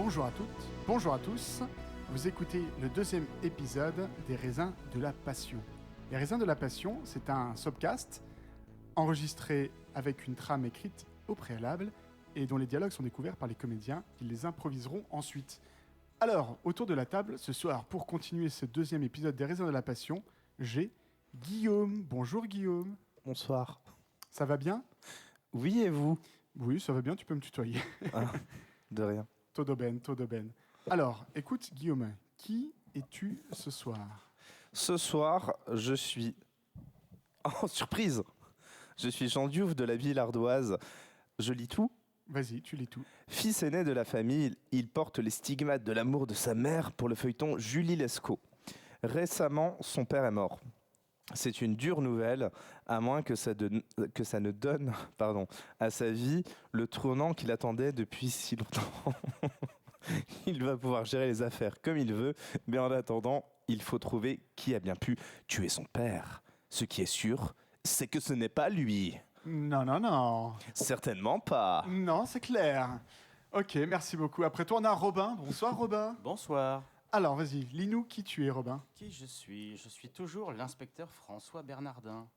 Bonjour à toutes, bonjour à tous. Vous écoutez le deuxième épisode des Raisins de la Passion. Les Raisins de la Passion, c'est un soapcast enregistré avec une trame écrite au préalable et dont les dialogues sont découverts par les comédiens qui les improviseront ensuite. Alors, autour de la table, ce soir, pour continuer ce deuxième épisode des Raisins de la Passion, j'ai Guillaume. Bonjour Guillaume. Bonsoir. Ça va bien ? Oui, et vous ? Oui, ça va bien, tu peux me tutoyer. Ah, de rien. Todo ben. Alors, écoute Guillaume, qui es-tu ce soir ? Ce soir, je suis... Oh, surprise ! Je suis Jean Diouf de la ville ardoise. Je lis tout ? Vas-y, tu lis tout. Fils aîné de la famille, il porte les stigmates de l'amour de sa mère pour le feuilleton Julie Lescaut. Récemment, son père est mort. C'est une dure nouvelle, à moins que ça ne donne à sa vie le tournant qu'il attendait depuis si longtemps. Il va pouvoir gérer les affaires comme il veut, mais en attendant, il faut trouver qui a bien pu tuer son père. Ce qui est sûr, c'est que ce n'est pas lui. Non. Certainement pas. Non, c'est clair. Ok, merci beaucoup. Après toi, on a Robin. Bonsoir Robin. Bonsoir. Alors, vas-y, lis-nous qui tu es, Robin. Qui je suis ? Je suis toujours l'inspecteur François Bernardin.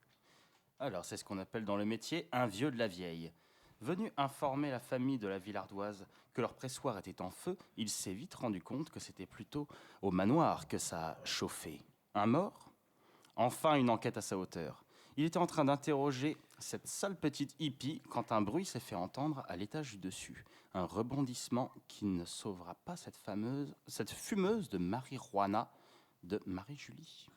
Alors, c'est ce qu'on appelle dans le métier un vieux de la vieille. Venu informer la famille de la ville ardoise que leur pressoir était en feu, il s'est vite rendu compte que c'était plutôt au manoir que ça chauffait. Un mort ? Enfin, une enquête à sa hauteur. Il était en train d'interroger cette sale petite hippie quand un bruit s'est fait entendre à l'étage du dessus. Un rebondissement qui ne sauvera pas cette fumeuse de marijuana de Marie-Julie.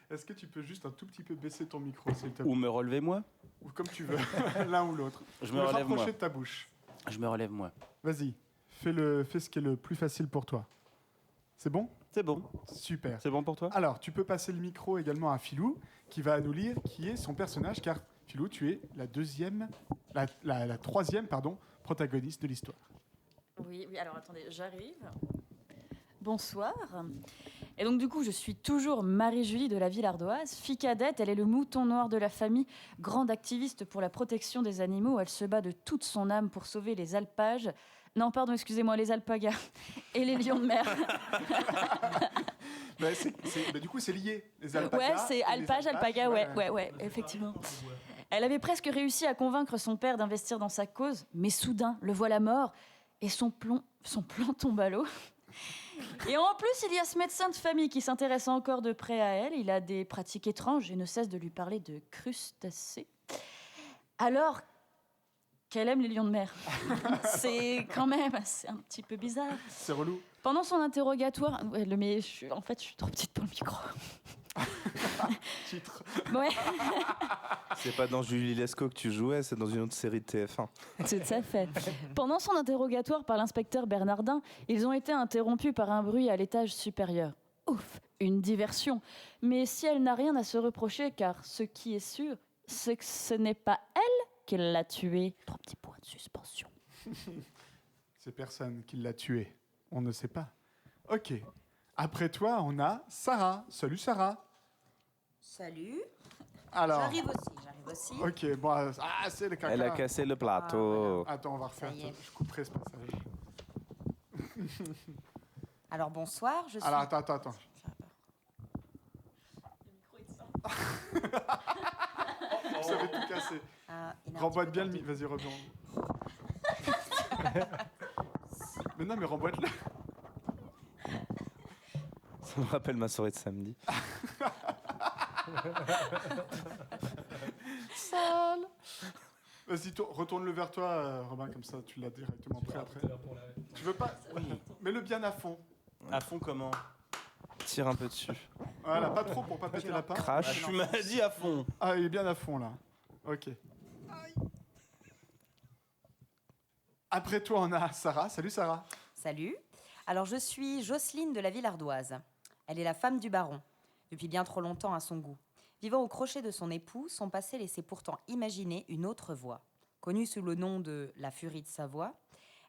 Est-ce que tu peux juste un tout petit peu baisser ton micro, s'il te plaît ? Ou me relevez moi ? Ou comme tu veux, l'un ou l'autre. Je me relève moi. Rapprocher de ta bouche. Je me relève moi. Vas-y, fais ce qui est le plus facile pour toi. C'est bon ? C'est bon. Super. C'est bon pour toi ? Alors, tu peux passer le micro également à Philou, qui va nous lire qui est son personnage, car Philou, tu es la troisième protagoniste de l'histoire. Oui, alors attendez, j'arrive. Bonsoir. Et donc du coup, je suis toujours Marie-Julie de la ville ardoise, fille cadette, elle est le mouton noir de la famille, grande activiste pour la protection des animaux, elle se bat de toute son âme pour sauver les alpages. Non, pardon, excusez-moi, les alpagas et les lions de mer. Du coup, c'est lié, les alpagas. Ouais, c'est alpage, alpaga, ouais, effectivement. Elle avait presque réussi à convaincre son père d'investir dans sa cause, mais soudain, le voilà mort, et son plan tombe à l'eau. Et en plus, il y a ce médecin de famille qui s'intéresse encore de près à elle. Il a des pratiques étranges et ne cesse de lui parler de crustacés. Alors qu'elle aime les lions de mer. C'est un petit peu bizarre. C'est relou. Pendant son interrogatoire... je suis trop petite pour le micro. Titre. Ouais. C'est pas dans Julie Lescaut que tu jouais, c'est dans une autre série de TF1. Tout à fait. Pendant son interrogatoire par l'inspecteur Bernardin, ils ont été interrompus par un bruit à l'étage supérieur. Ouf, une diversion. Mais si elle n'a rien à se reprocher, car ce qui est sûr, c'est que ce n'est pas elle qui l'a tué. 3 petits points de suspension. C'est personne qui l'a tué. On ne sait pas. Ok. Après toi, on a Sarah. Salut Sarah. Salut. Alors. J'arrive aussi. Ok, bon, c'est le caca. Elle a cassé le plateau. Attends, on va refaire. Ça y est. Je couperai ce passage. Alors bonsoir, je suis... Alors, attends. Le micro est simple. Vous savez tout casser. Remboîte bien le micro. Vas-y, reviens. Mais non, mais remboîte-le. Ça me rappelle ma soirée de samedi. Sale. Vas-y, retourne-le vers toi, Robin, comme ça tu l'as directement prêt après. Tu veux pas ? Oui. Mets-le bien à fond. À fond comment ? Tire un peu dessus. Voilà, pas trop pour pas péter la part. Crash. Tu m'as dit à fond. Ah, il est bien à fond là. Ok. Après toi, on a Sarah. Salut Sarah. Salut. Alors je suis Jocelyne de la ville ardoise. Elle est la femme du baron, depuis bien trop longtemps à son goût. Vivant au crochet de son époux, son passé laissait pourtant imaginer une autre voie. Connue sous le nom de la Furie de Savoie,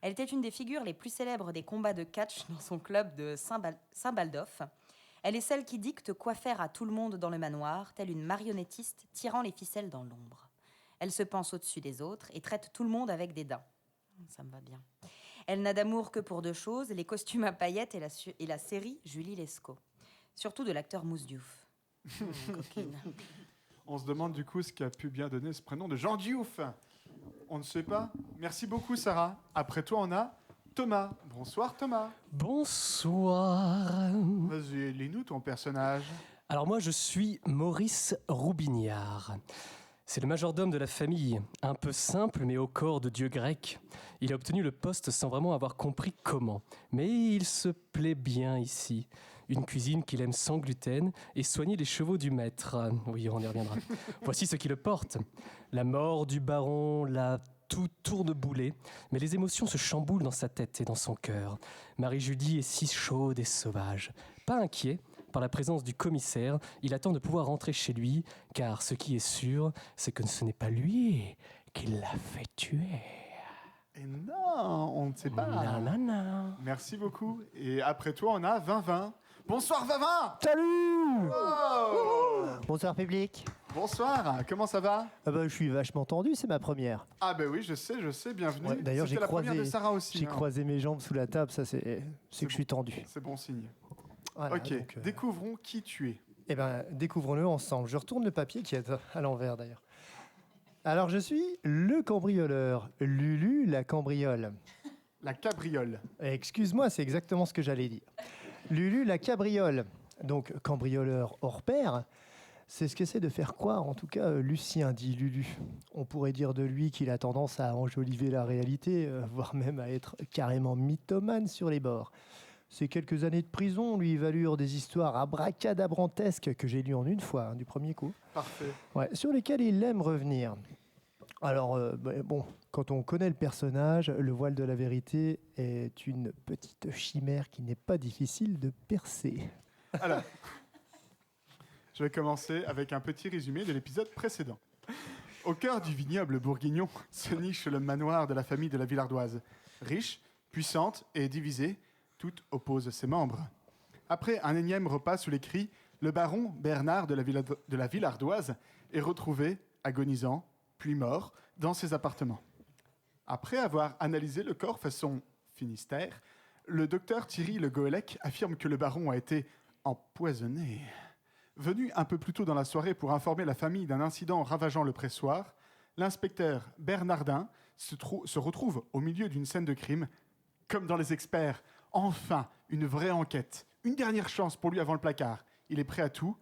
elle était une des figures les plus célèbres des combats de catch dans son club de Saint-Baldoff. Elle est celle qui dicte quoi faire à tout le monde dans le manoir, telle une marionnettiste tirant les ficelles dans l'ombre. Elle se pense au-dessus des autres et traite tout le monde avec dédain. Ça me va bien. Elle n'a d'amour que pour deux choses, les costumes à paillettes et la série Julie Lescaut. Surtout de l'acteur Mousse Diouf. Coquine. On se demande du coup ce qui a pu bien donner ce prénom de Jean Diouf. On ne sait pas. Merci beaucoup, Sarah. Après toi, on a Thomas. Bonsoir, Thomas. Bonsoir. Vas-y, lis-nous ton personnage. Alors moi, je suis Maurice Roubignard. C'est le majordome de la famille, un peu simple mais au corps de dieu grec. Il a obtenu le poste sans vraiment avoir compris comment. Mais il se plaît bien ici. Une cuisine qu'il aime sans gluten et soigner les chevaux du maître. Oui, on y reviendra. Voici ce qui le porte. La mort du baron, tout tourne boulet, mais les émotions se chamboulent dans sa tête et dans son cœur. Marie-Julie est si chaude et sauvage. Pas inquiet, par la présence du commissaire, il attend de pouvoir rentrer chez lui, car ce qui est sûr, c'est que ce n'est pas lui qui l'a fait tuer. Et non, on ne sait pas. Nanana. Merci beaucoup. Et après toi, on a Vinvin. Bonsoir, Vinvin. Salut! Oh Bonsoir public. Bonsoir, comment ça va? Je suis vachement tendu, c'est ma première. Ah ben oui, je sais, bienvenue. Ouais, d'ailleurs, C'était la première de Sarah aussi. J'ai hein. croisé mes jambes sous la table, ça c'est que C'est je suis tendu. C'est bon signe. Voilà, Ok, donc, découvrons qui tu es. découvrons-le ensemble. Je retourne le papier qui est à l'envers d'ailleurs. Alors je suis le cambrioleur, Lulu la cambriole. La cabriole. Excuse-moi, c'est exactement ce que j'allais dire. Lulu la cabriole, donc cambrioleur hors pair, c'est ce qu'essaie de faire croire, en tout cas Lucien, dit Lulu. On pourrait dire de lui qu'il a tendance à enjoliver la réalité, voire même à être carrément mythomane sur les bords. Ces quelques années de prison lui valurent des histoires abracadabrantesques que j'ai lues en une fois, du premier coup. Parfait. Ouais, sur lesquelles il aime revenir. Alors, quand on connaît le personnage, le voile de la vérité est une petite chimère qui n'est pas difficile de percer. Alors, je vais commencer avec un petit résumé de l'épisode précédent. Au cœur du vignoble bourguignon se niche le manoir de la famille de la Villardoise. Riche, puissante et divisée, toute oppose ses membres. Après un énième repas sous les cris, le baron Bernard de la Villardoise est retrouvé, agonisant, puis mort, dans ses appartements. Après avoir analysé le corps façon Finistère, le docteur Thierry Le Goélec affirme que le baron a été empoisonné. Venu un peu plus tôt dans la soirée pour informer la famille d'un incident ravageant le pressoir, l'inspecteur Bernardin se retrouve au milieu d'une scène de crime. Comme dans Les Experts, enfin, une vraie enquête. Une dernière chance pour lui avant le placard. Il est prêt à tout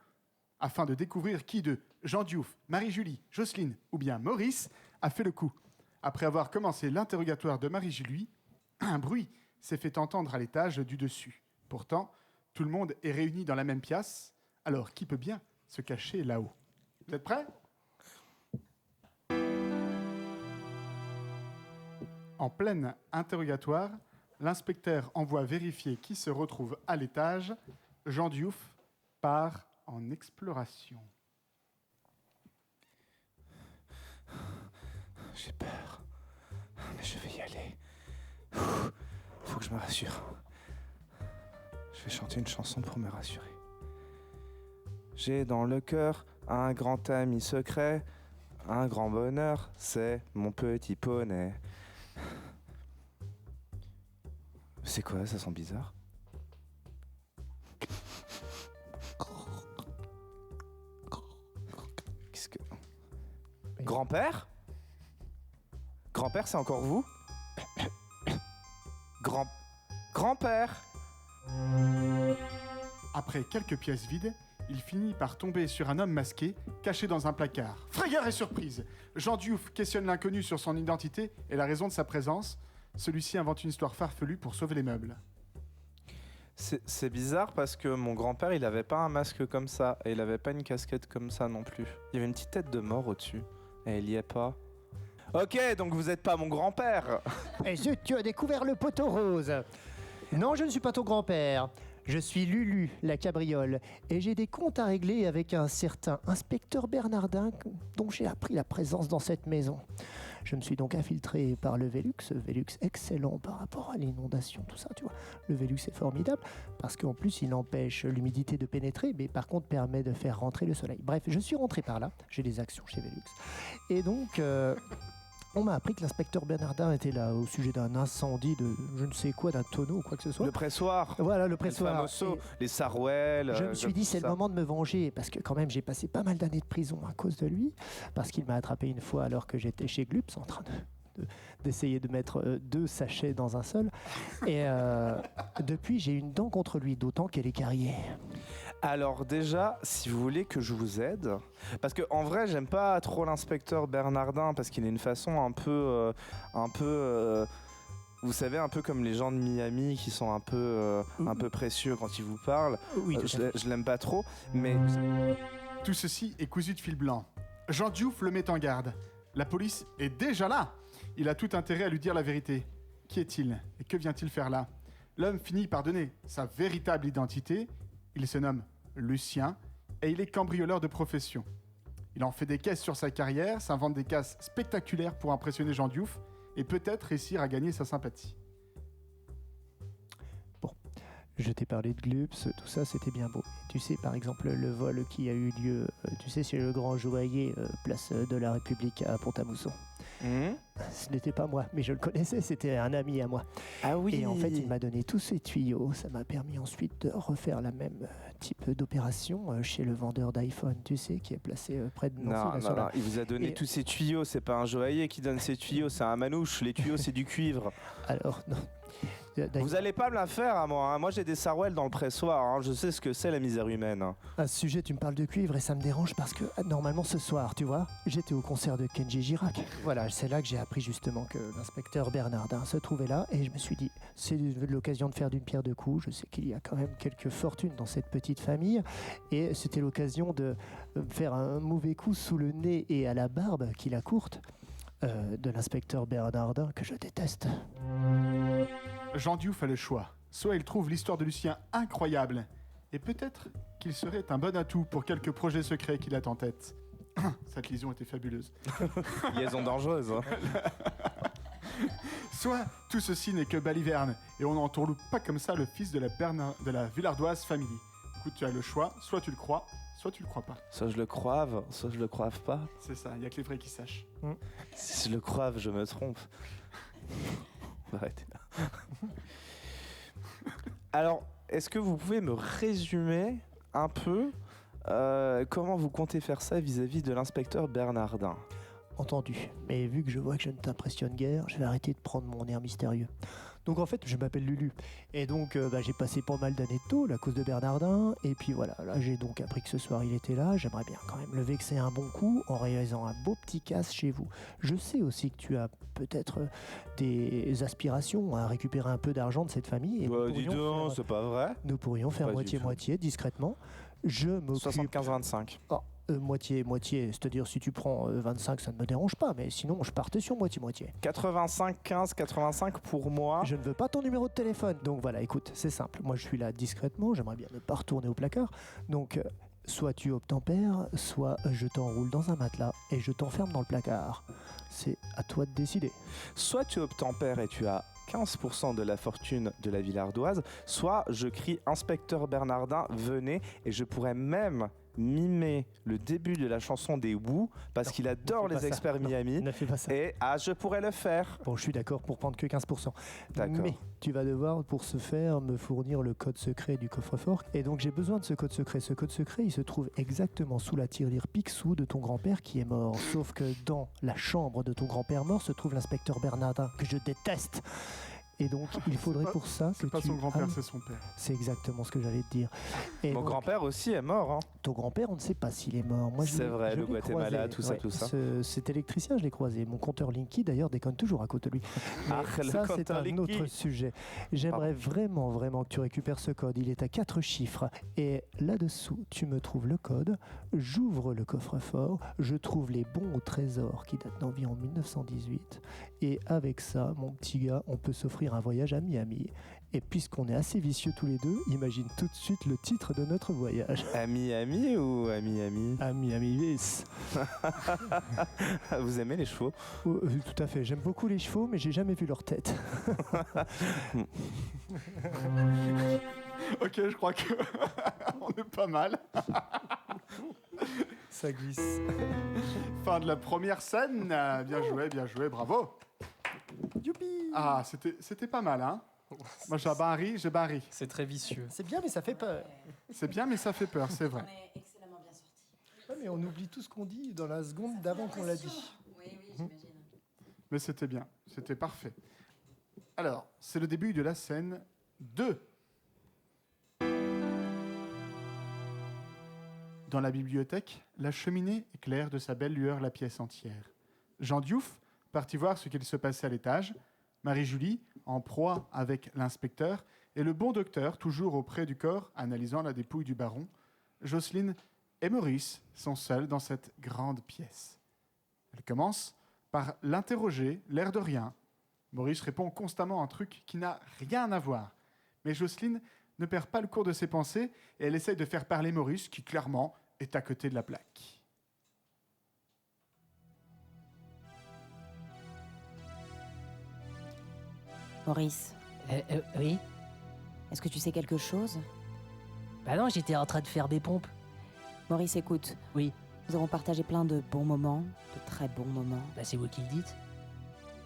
afin de découvrir qui de Jean Diouf, Marie-Julie, Jocelyne ou bien Maurice a fait le coup. Après avoir commencé l'interrogatoire de Marie-Julie, un bruit s'est fait entendre à l'étage du dessus. Pourtant, tout le monde est réuni dans la même pièce. Alors, qui peut bien se cacher là-haut? Vous êtes prêts? En plein interrogatoire, l'inspecteur envoie vérifier qui se retrouve à l'étage. Jean Diouf part en exploration. J'ai peur, mais je vais y aller. Faut que je me rassure. Je vais chanter une chanson pour me rassurer. J'ai dans le cœur un grand ami secret, un grand bonheur, c'est mon petit poney. C'est quoi, ça sent bizarre? Qu'est-ce que... Grand-père? Grand-père, c'est encore vous? Grand-père! Après quelques pièces vides, il finit par tomber sur un homme masqué, caché dans un placard. Frayeur et surprise! Jean Diouf questionne l'inconnu sur son identité et la raison de sa présence. Celui-ci invente une histoire farfelue pour sauver les meubles. C'est bizarre parce que mon grand-père, il avait pas un masque comme ça et il avait pas une casquette comme ça non plus. Il y avait une petite tête de mort au-dessus et il y est pas. Ok, donc vous êtes pas mon grand-père. Et zut, tu as découvert le poteau rose. Non, je ne suis pas ton grand-père. Je suis Lulu, la cabriole, et j'ai des comptes à régler avec un certain inspecteur Bernardin dont j'ai appris la présence dans cette maison. Je me suis donc infiltré par le Velux excellent par rapport à l'inondation, tout ça, tu vois. Le Velux est formidable parce qu'en plus il empêche l'humidité de pénétrer, mais par contre permet de faire rentrer le soleil. Bref, je suis rentré par là, j'ai des actions chez Velux. Et donc, On m'a appris que l'inspecteur Bernardin était là au sujet d'un incendie de je ne sais quoi, d'un tonneau ou quoi que ce soit. Le pressoir. Voilà, le Le pressoir. famoso, Et les Sarwell. je me suis dit, c'est le moment de me venger, parce que quand même, j'ai passé pas mal d'années de prison à cause de lui, parce qu'il m'a attrapé une fois alors que j'étais chez Glups en train d'essayer de mettre 2 sachets dans un seul. Et depuis, j'ai une dent contre lui, d'autant qu'elle est carriée. Alors déjà, si vous voulez que je vous aide, parce que en vrai, j'aime pas trop l'inspecteur Bernardin parce qu'il a une façon un peu, vous savez, un peu comme les gens de Miami qui sont un peu précieux quand ils vous parlent. Oui, tout à fait. Je l'aime pas trop, mais Tout ceci est cousu de fil blanc. Jean Diouf le met en garde. La police est déjà là. Il a tout intérêt à lui dire la vérité. Qui est-il et que vient-il faire là? L'homme finit par donner sa véritable identité. Il se nomme Lucien et il est cambrioleur de profession. Il en fait des caisses sur sa carrière, s'invente des casses spectaculaires pour impressionner Jean Diouf et peut-être réussir à gagner sa sympathie. Je t'ai parlé de Glups, tout ça, c'était bien beau. Tu sais, par exemple, le vol qui a eu lieu, tu sais, chez le Grand Joaillier, place de la République à Pont-à-Mousson. Ce n'était pas moi, mais je le connaissais, c'était un ami à moi. ah oui. Et en fait, il m'a donné tous ces tuyaux. Ça m'a permis ensuite de refaire la même type d'opération chez le vendeur d'iPhone, tu sais, qui est placé près de Nancy. Non, là, non, sur la- non, il vous a donné Et- tous ces tuyaux. C'est pas un joaillier qui donne ses tuyaux, c'est un manouche. Les tuyaux, c'est du cuivre. Alors, non. Vous allez pas me la faire à moi. Hein. Moi, j'ai des Sarwell dans le pressoir. Hein. Je sais ce que c'est la misère humaine. Hein. À ce sujet, tu me parles de cuivre et ça me dérange parce que normalement ce soir, tu vois, j'étais au concert de Kenji Girac. Voilà, c'est là que j'ai appris justement que l'inspecteur Bernardin se trouvait là et je me suis dit, c'est l'occasion de faire d'une pierre deux coups. Je sais qu'il y a quand même quelques fortunes dans cette petite famille et c'était l'occasion de faire un mauvais coup sous le nez et à la barbe qu'il a courte de l'inspecteur Bernardin que je déteste. Jean Diouf a le choix. Soit il trouve l'histoire de Lucien incroyable, et peut-être qu'il serait un bon atout pour quelques projets secrets qu'il a en tête. Cette liaison était fabuleuse. Liaison dangereuse. Hein. Soit tout ceci n'est que baliverne, et on n'entourloupe pas comme ça le fils de la Villardoise famille. Écoute, tu as le choix, soit tu le crois, soit tu le crois pas. Soit je le croive, soit je le croive pas. C'est ça, il n'y a que les vrais qui sachent. Si je le croive, je me trompe. Arrêtez là. Alors, est-ce que vous pouvez me résumer un peu comment vous comptez faire ça vis-à-vis de l'inspecteur Bernardin? Entendu. Mais vu que je vois que je ne t'impressionne guère, je vais arrêter de prendre mon air mystérieux. Donc en fait, je m'appelle Lulu. Et donc j'ai passé pas mal d'années de tôle à cause de Bernardin. Et puis voilà, là j'ai donc appris que ce soir il était là. J'aimerais bien quand même le vexer un bon coup en réalisant un beau petit casse chez vous. Je sais aussi que tu as peut-être des aspirations à récupérer un peu d'argent de cette famille. Et Bah, dis donc, c'est pas vrai. nous pourrions faire Pas du moitié-moitié, discrètement. Je m'occupe... 75-25. moitié, c'est-à-dire si tu prends 25, ça ne me dérange pas, mais sinon je partais sur moitié-moitié. 85-15-85 pour moi. Je ne veux pas ton numéro de téléphone. Donc voilà, écoute, c'est simple. Moi, je suis là discrètement. J'aimerais bien ne pas retourner au placard. Donc, soit tu obtempères, soit je t'enroule dans un matelas et je t'enferme dans le placard. C'est à toi de décider. Soit tu obtempères et tu as 15% de la fortune de la Villardoise, soit je crie Inspecteur Bernardin, venez, et je pourrais même mimer le début de la chanson des Who parce Non, qu'il ne adore fais pas les ça. experts Non, Miami. Ne fais pas ça. Et je pourrais le faire. Bon, je suis d'accord pour prendre que 15%. D'accord. Mais tu vas devoir, pour ce faire, me fournir le code secret du coffre-fort. Et donc, j'ai besoin de ce code secret. Ce code secret, il se trouve exactement sous la tirelire Picsou de ton grand-père qui est mort. Sauf que dans la chambre de ton grand-père mort se trouve l'inspecteur Bernardin, que je déteste. Et donc, il faudrait pas- pour ça que C'est pas tu... son grand-père, Ah, c'est son père. c'est exactement ce que j'allais te dire. Et Mon donc, grand-père aussi est mort. Hein. ton grand-père, on ne sait pas s'il est mort. Moi, je C'est l'ai- vrai, je le l'ai Guatemala, croisé. tout ça. Cet électricien, je l'ai croisé. Mon compteur Linky, d'ailleurs, déconne toujours à côté de lui. Mais Le ça, c'est compteur un Linky. autre sujet. J'aimerais vraiment que tu récupères ce code. Il est à 4 chiffres. Et là-dessous, tu me trouves le code. J'ouvre le coffre-fort. Je trouve les bons au trésor qui datent d'environ 1918. Et avec ça, mon petit gars, on peut s'offrir un voyage à Miami. Et puisqu'on est assez vicieux tous les deux, imagine tout de suite le titre de notre voyage. Ami ou ami? À Miami Vice. Vous aimez les chevaux? Tout à fait. J'aime beaucoup les chevaux, mais j'ai jamais vu leur tête. Ok, je crois que on est pas mal. Ça glisse. Fin de la première scène. Bien joué, bravo. Youpi. Ah, c'était pas mal, hein. Moi, j'ai barri. C'est très vicieux. C'est bien, mais ça fait peur. C'est bien, mais ça fait peur, c'est vrai. est excellemment bien sorti. Ouais, mais on oublie tout ce qu'on dit dans la seconde d'avant qu'on l'a dit. Oui, j'imagine. Mais c'était bien, c'était parfait. Alors, c'est le début de la scène 2. Dans la bibliothèque, la cheminée éclaire de sa belle lueur la pièce entière. Jean Diouf, parti voir ce qu'il se passait à l'étage, Marie-Julie, en proie avec l'inspecteur, et le bon docteur, toujours auprès du corps, analysant la dépouille du baron, Jocelyne et Maurice sont seuls dans cette grande pièce. Elle commence par l'interroger, l'air de rien. Maurice répond constamment un truc qui n'a rien à voir. Mais Jocelyne ne perd pas le cours de ses pensées et elle essaye de faire parler Maurice, qui clairement est à côté de la plaque. Maurice, Oui. est-ce que tu sais quelque chose? Bah non, j'étais en train de faire des pompes. Maurice, écoute. Oui. Nous avons partagé plein de bons moments, de très bons moments. Bah c'est vous qui le dites.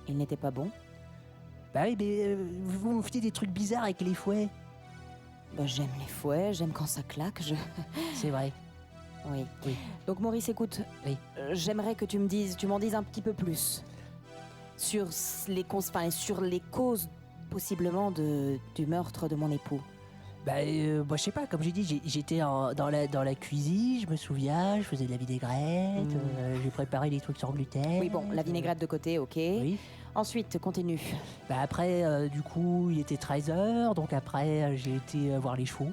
Ils n'étaient pas bons? Bah oui, mais vous me faites des trucs bizarres avec les fouets. Bah, j'aime les fouets, j'aime quand ça claque, C'est vrai. Oui. Oui. Donc Maurice, écoute. Oui. J'aimerais que tu m'en dises un petit peu plus sur sur les causes possiblement du meurtre de mon époux. Bah, je sais pas, comme j'ai dit, j'étais dans la cuisine, je me souviens, je faisais de la vinaigrette, j'ai préparé des trucs sans gluten. Oui, bon, la vinaigrette de côté, ok. Oui. Ensuite, continue. Bah après, du coup, il était 13h, donc après, j'ai été voir les chevaux.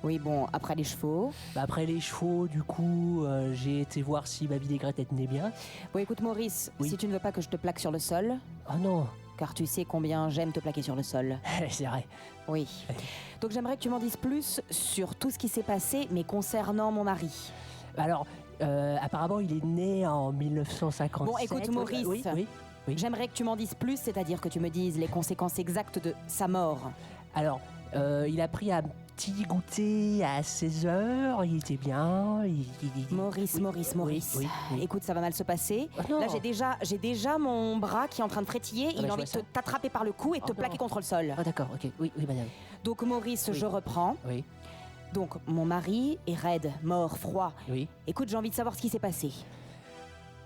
Oui, bon, après les chevaux. Bah après les chevaux, du coup, j'ai été voir si ma vinaigrette elle tenait bien. Bon, écoute Maurice, Oui. si tu ne veux pas que je te plaque sur le sol, Oh non, car tu sais combien j'aime te plaquer sur le sol. c'est vrai. Oui. Donc j'aimerais que tu m'en dises plus sur tout ce qui s'est passé, mais concernant mon mari. Alors, apparemment, il est né en 1957. Bon, écoute, Maurice. Oui, oui. Oui. J'aimerais que tu m'en dises plus, c'est-à-dire que tu me dises les conséquences exactes de sa mort. Alors, il a pris un petit goûter à 16h, il était bien. Maurice. Oui. Écoute, ça va mal se passer. Oh non. Là, j'ai déjà mon bras qui est en train de frétiller. Il bah, a je envie vois ça. de t'attraper par le cou et de te Oh plaquer non. contre le sol. Ah d'accord, ok. Oui, madame. Donc, Maurice, Oui. je reprends. Oui, Donc, mon mari est raide, mort, froid. oui. Écoute, j'ai envie de savoir ce qui s'est passé.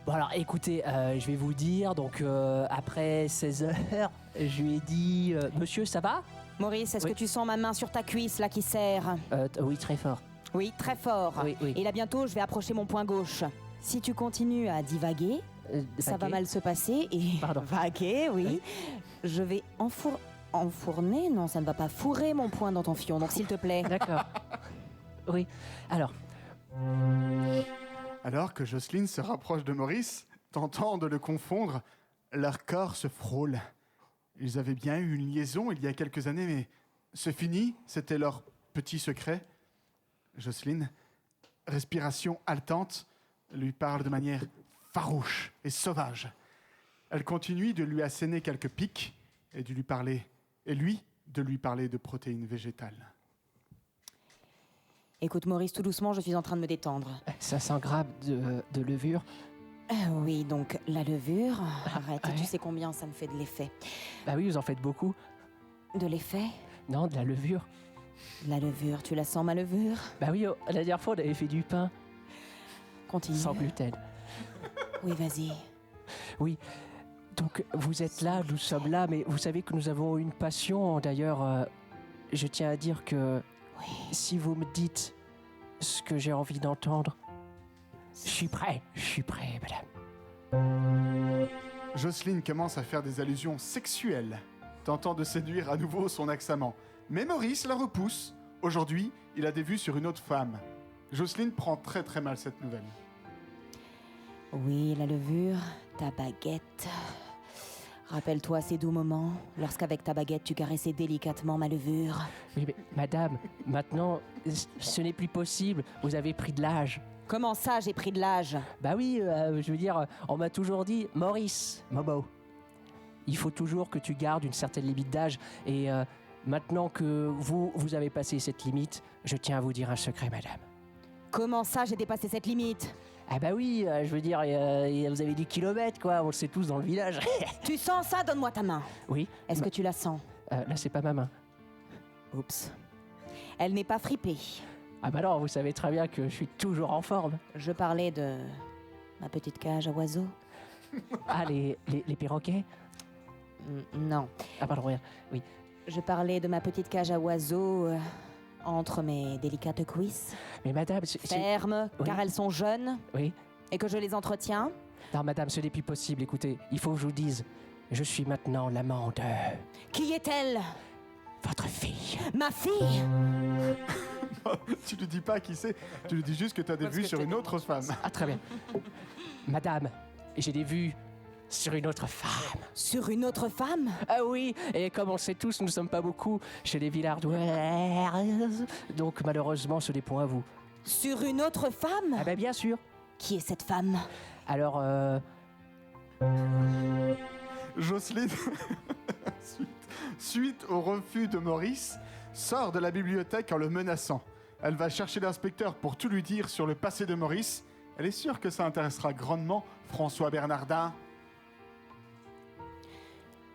Bon alors, écoutez, je vais vous dire, donc après 16h, je lui ai dit, monsieur, ça va? Maurice, est-ce Oui. que tu sens ma main sur ta cuisse, là, qui serre? Oui, très fort. Oui, très fort. Oui. Et là, bientôt, je vais approcher mon poing gauche. Si tu continues à divaguer, ça va Vaguer. mal se passer et... Pardon. Vaguer, oui. Je vais enfourner? Non, ça ne va pas fourrer mon poing dans ton fion, donc s'il te plaît. D'accord. Oui, alors, Alors que Jocelyne se rapproche de Maurice, tentant de le confondre, leurs corps se frôlent. Ils avaient bien eu une liaison il y a quelques années, mais c'est fini, c'était leur petit secret. Jocelyne, respiration haletante, lui parle de manière farouche et sauvage. Elle continue de lui asséner quelques pics et de lui parler de protéines végétales. Écoute, Maurice, tout doucement, je suis en train de me détendre. 500 grammes de levure. Oui, donc la levure. Arrête, ouais. tu sais combien ça me fait de l'effet. Bah oui, vous en faites beaucoup. De l'effet? Non, de la levure. La levure, tu la sens, ma levure? Bah oui, la dernière fois, on avait fait du pain Continue. sans gluten. Oui, vas-y. Oui, donc vous êtes là, nous sommes là, mais vous savez que nous avons une passion. D'ailleurs, je tiens à dire que si vous me dites ce que j'ai envie d'entendre, je suis prêt, madame. Jocelyne commence à faire des allusions sexuelles, tentant de séduire à nouveau son ex-amant. Mais Maurice la repousse. Aujourd'hui, il a des vues sur une autre femme. Jocelyne prend très très mal cette nouvelle. Oui, la levure, ta baguette. Rappelle-toi ces doux moments, lorsqu'avec ta baguette tu caressais délicatement ma levure. Oui, mais madame, maintenant, ce n'est plus possible. Vous avez pris de l'âge. Comment ça, j'ai pris de l'âge? Bah oui, je veux dire, on m'a toujours dit, Maurice, Momo, il faut toujours que tu gardes une certaine limite d'âge. Et maintenant que vous avez passé cette limite, je tiens à vous dire un secret, madame. Comment ça, j'ai dépassé cette limite? Ah bah oui, je veux dire, vous avez du kilomètre, quoi, on le sait tous dans le village. Tu sens ça? Donne-moi ta main. Oui, Est-ce que tu la sens? là c'est pas ma main. Oups. Elle n'est pas fripée. Ah bah non, vous savez très bien que je suis toujours en forme. Je parlais de ma petite cage à oiseaux. Ah, les perroquets? Non. Ah pardon, rien. Oui. Je parlais de ma petite cage à oiseaux entre mes délicates cuisses. Mais madame, Fermes, Oui. car elles sont jeunes Oui. et que je les entretiens. Non madame, ce n'est plus possible, écoutez, il faut que je vous dise, je suis maintenant l'amant de Qui est-elle? votre fille. Ma fille? Tu lui dis pas qui c'est, tu lui dis juste que tu as des vues sur une autre femme. Ah très bien. Madame, j'ai des vues sur une autre femme. Sur une autre femme? Ah oui, et comme on le sait tous, nous ne sommes pas beaucoup chez les Villardoises. Donc malheureusement, ce n'est point à vous. Sur une autre femme? Ah ben bien sûr. Qui est cette femme? Alors, Jocelyne, suite au refus de Maurice, sort de la bibliothèque en le menaçant. Elle va chercher l'inspecteur pour tout lui dire sur le passé de Maurice. Elle est sûre que ça intéressera grandement François Bernardin.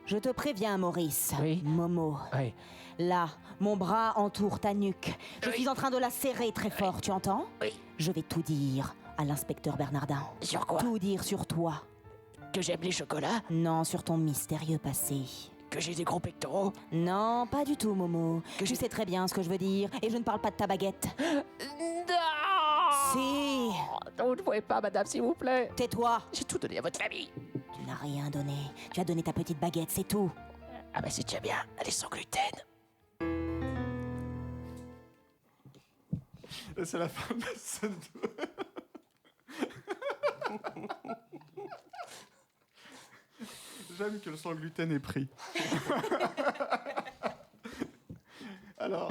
Je te préviens, Maurice. Oui. Momo. oui. Là, mon bras entoure ta nuque. Je suis en train de la serrer très fort, tu entends? Oui. Je vais tout dire à l'inspecteur Bernardin. Sur quoi? Tout dire sur toi. Que j'aime les chocolats? Non, sur ton mystérieux passé. Que j'ai des gros pectoraux? Non, pas du tout, Momo. Que Tu sais très bien ce que je veux dire, et je ne parle pas de ta baguette. Non! Si. Vous ne pouvez pas, madame, s'il vous plaît. Tais-toi. J'ai tout donné à votre famille. Tu n'as rien donné. Tu as donné ta petite baguette, c'est tout. Ah bah c'est déjà bien, elle est sans gluten. Et c'est la fin de la scène 2. J'aime que le sans gluten est pris. Alors,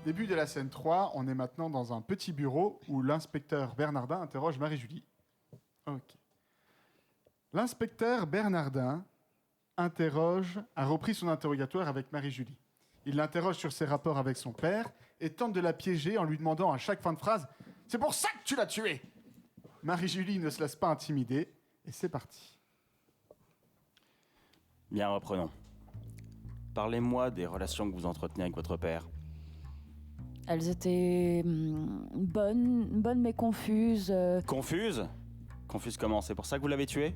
début de la scène 3, on est maintenant dans un petit bureau où l'inspecteur Bernardin interroge Marie-Julie. Ok. L'inspecteur Bernardin a repris son interrogatoire avec Marie-Julie. Il l'interroge sur ses rapports avec son père et tente de la piéger en lui demandant à chaque fin de phrase « C'est pour ça que tu l'as tué !» Marie-Julie ne se laisse pas intimider et c'est parti. Bien, reprenons. Parlez-moi des relations que vous entretenez avec votre père. Elles étaient bonnes mais confuses. Confuse? Confuse comment? C'est pour ça que vous l'avez tué?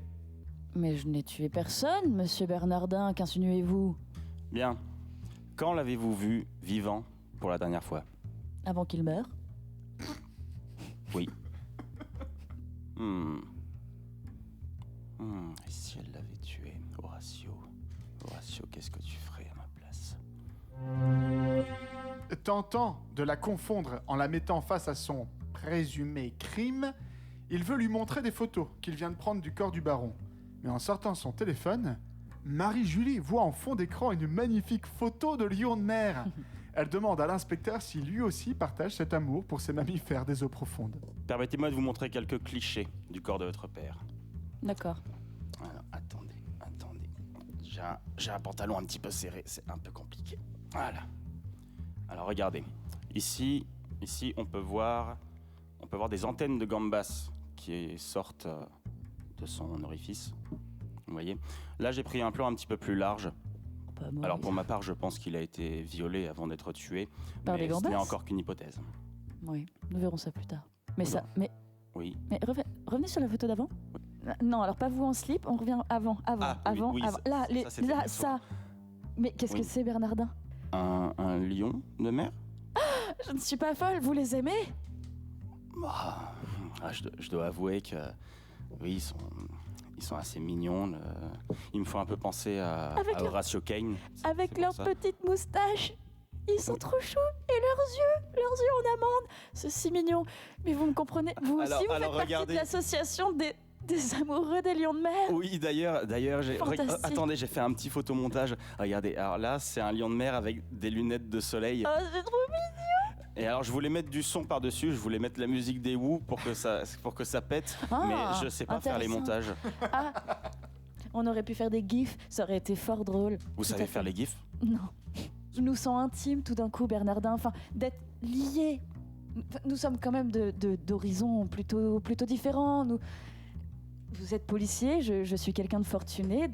Mais je n'ai tué personne, monsieur Bernardin, qu'insinuez-vous? Bien. Quand l'avez-vous vu vivant pour la dernière fois? Avant qu'il meure? Oui. Et si elle l'avait tué, Horatio? Horatio, qu'est-ce que tu ferais à ma place? Tentant de la confondre en la mettant face à son présumé crime, il veut lui montrer des photos qu'il vient de prendre du corps du baron. Mais en sortant son téléphone, Marie-Julie voit en fond d'écran une magnifique photo de lion de mer. Elle demande à l'inspecteur si lui aussi partage cet amour pour ces mammifères des eaux profondes. Permettez-moi de vous montrer quelques clichés du corps de votre père. D'accord. Alors, attendez. J'ai un pantalon un petit peu serré, c'est un peu compliqué. Voilà. Alors, regardez. Ici, on peut voir des antennes de gambas qui sortent de son orifice. Vous voyez? Là, j'ai pris un plan un petit peu plus large. Pas moi. Alors, pour ma part, je pense qu'il a été violé avant d'être tué. Par mais des ce gambas? n'est encore qu'une hypothèse. Oui, nous verrons ça plus tard. Mais Non. ça, mais Oui. revenez sur la photo d'avant. Non, alors pas vous en slip, on revient avant. Ah, oui, avant. Là, c'était là, bien ça. Mais qu'est-ce Oui. que c'est, Bernardin? Un lion de mer? Je ne suis pas folle, vous les aimez? Je dois avouer que oui, ils sont assez mignons. Ils me font un peu penser à Horatio Kane. Avec c'est leurs pour ça. petites moustaches. Ils sont trop choux. Et leurs yeux en amande. C'est si mignon. Mais vous me comprenez, vous aussi, Alors- vous alors, faites partie regardez. de l'association des amoureux des lions de mer. Oui, d'ailleurs, Fantastique. attendez, j'ai fait un petit photomontage. Regardez, alors là, c'est un lion de mer avec des lunettes de soleil. Oh, c'est trop mignon. Et alors, je voulais mettre du son par-dessus, je voulais mettre la musique des Who pour que ça pète, Ah, mais je sais pas faire les intéressant. montages. Ah, on aurait pu faire des gifs, ça aurait été fort drôle. Vous Tout à savez fait. faire les gifs? Non. Je nous sens intimes tout d'un coup, Bernardin. Enfin, d'être liés. nous sommes quand même d'horizons plutôt différents. Vous êtes policier, je suis quelqu'un de fortuné,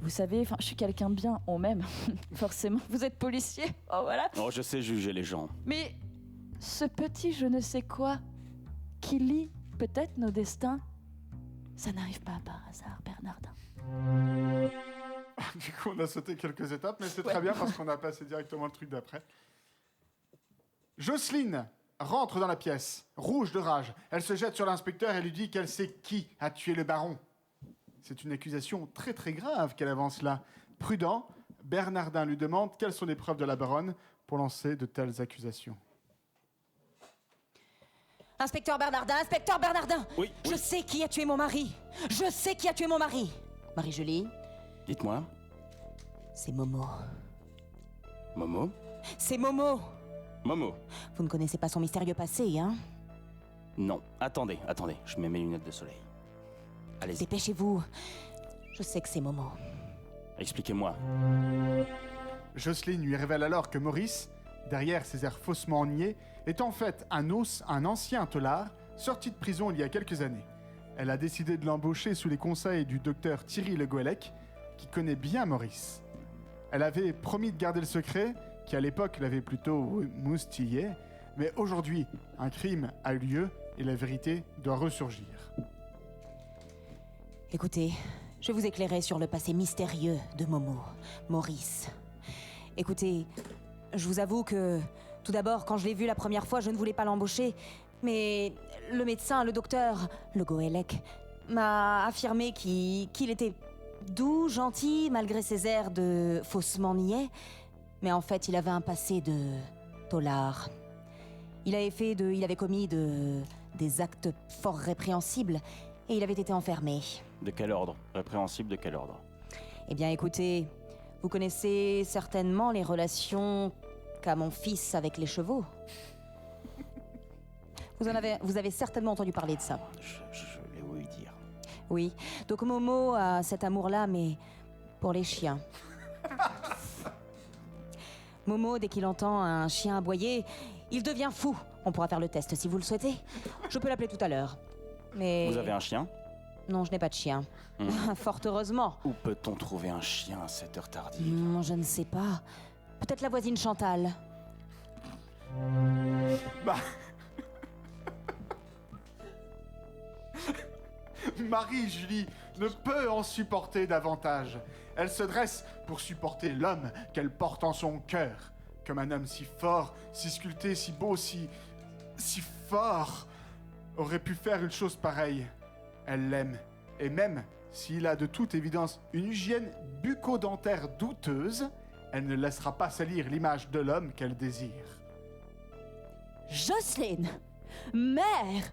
vous savez, enfin, je suis quelqu'un de bien, on m'aime, forcément. Vous êtes policier, oh voilà. Oh, je sais juger les gens. Mais ce petit je ne sais quoi qui lie peut-être nos destins, ça n'arrive pas par hasard, Bernardin. Du coup, on a sauté quelques étapes, mais c'est très bien parce qu'on a passé directement le truc d'après. Jocelyne rentre dans la pièce, rouge de rage. Elle se jette sur l'inspecteur et lui dit qu'elle sait qui a tué le baron. C'est une accusation très très grave qu'elle avance là. Prudent, Bernardin lui demande quelles sont les preuves de la baronne pour lancer de telles accusations. Inspecteur Bernardin, Oui. Je sais qui a tué mon mari. Je sais qui a tué mon mari. Marie-Julie, Dites-moi. c'est Momo. Momo? C'est Momo. Momo? Vous ne connaissez pas son mystérieux passé, hein? Non. Attendez. Je mets mes lunettes de soleil. Allez-y. Dépêchez-vous. Je sais que c'est Momo. Expliquez-moi. Jocelyne lui révèle alors que Maurice, derrière ses airs faussement niais, est en fait un ancien tolard sorti de prison il y a quelques années. Elle a décidé de l'embaucher sous les conseils du docteur Thierry Le Goélec, qui connaît bien Maurice. Elle avait promis de garder le secret, qui à l'époque l'avait plutôt moustillé, mais aujourd'hui, un crime a eu lieu et la vérité doit ressurgir. Écoutez, je vais vous éclairer sur le passé mystérieux de Momo, Maurice. Écoutez, je vous avoue que, tout d'abord, quand je l'ai vu la première fois, je ne voulais pas l'embaucher, mais le médecin, le docteur, le Goélec, m'a affirmé qu'il était doux, gentil, malgré ses airs de faussement niais, mais en fait, il avait un passé de tolard. Il avait commis des actes fort répréhensibles, et il avait été enfermé. De quel ordre? Répréhensible de quel ordre? Eh bien, écoutez, vous connaissez certainement les relations qu'a mon fils avec les chevaux. Vous avez certainement entendu parler de ça. Je vais oui dire. Oui, donc Momo a cet amour-là, mais pour les chiens. Momo, dès qu'il entend un chien aboyer, il devient fou. On pourra faire le test si vous le souhaitez. Je peux l'appeler tout à l'heure. Mais... Vous avez un chien? Non, je n'ai pas de chien. Fort heureusement. Où peut-on trouver un chien à cette heure tardive? Je ne sais pas. Peut-être la voisine Chantal. Bah... Marie-Julie ne peut en supporter davantage. Elle se dresse pour supporter l'homme qu'elle porte en son cœur. Comme un homme si fort, si sculpté, si beau, si fort aurait pu faire une chose pareille. Elle l'aime. Et même s'il a de toute évidence une hygiène bucco-dentaire douteuse, elle ne laissera pas salir l'image de l'homme qu'elle désire. Jocelyne, mère,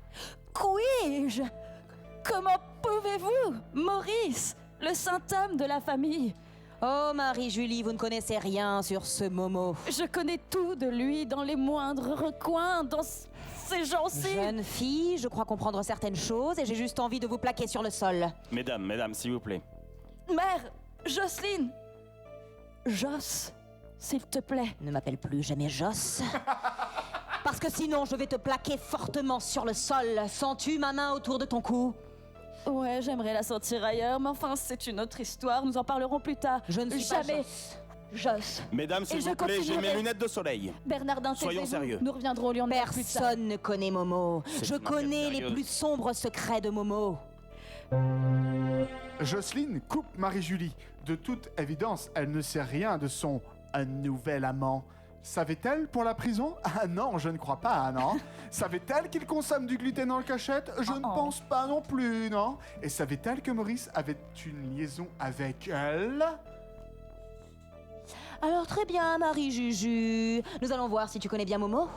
qui-je? Comment pouvez-vous, Maurice, le saint homme de la famille? Oh, Marie-Julie, vous ne connaissez rien sur ce Momo. Je connais tout de lui, dans les moindres recoins, dans ses gencives. Jeune fille, je crois comprendre certaines choses et j'ai juste envie de vous plaquer sur le sol. Mesdames, s'il vous plaît. Mère, Jocelyne, Joss, s'il te plaît. Ne m'appelle plus jamais Joss. Parce que sinon, je vais te plaquer fortement sur le sol. Sens-tu ma main autour de ton cou? Ouais, j'aimerais la sentir ailleurs, mais enfin, c'est une autre histoire. Nous en parlerons plus tard. Je ne suis jamais. pas Joss. Mesdames, s'il vous plaît, j'ai mes lunettes de soleil. Bernardin, Soyons taisez-vous. sérieux. Nous reviendrons au lion de mer plus tard. Personne ne connaît Momo. C'est Je une enquête connais les sérieuse. plus sombres secrets de Momo. Jocelyne coupe Marie-Julie. De toute évidence, elle ne sait rien de son nouvel amant. Savait-elle pour la prison? Ah non, je ne crois pas, non. Savait-elle qu'il consomme du gluten dans le cachette? Je ne pense pas non plus, non. Et savait-elle que Maurice avait une liaison avec elle? Alors très bien, Marie-Juju. Nous allons voir si tu connais bien Momo.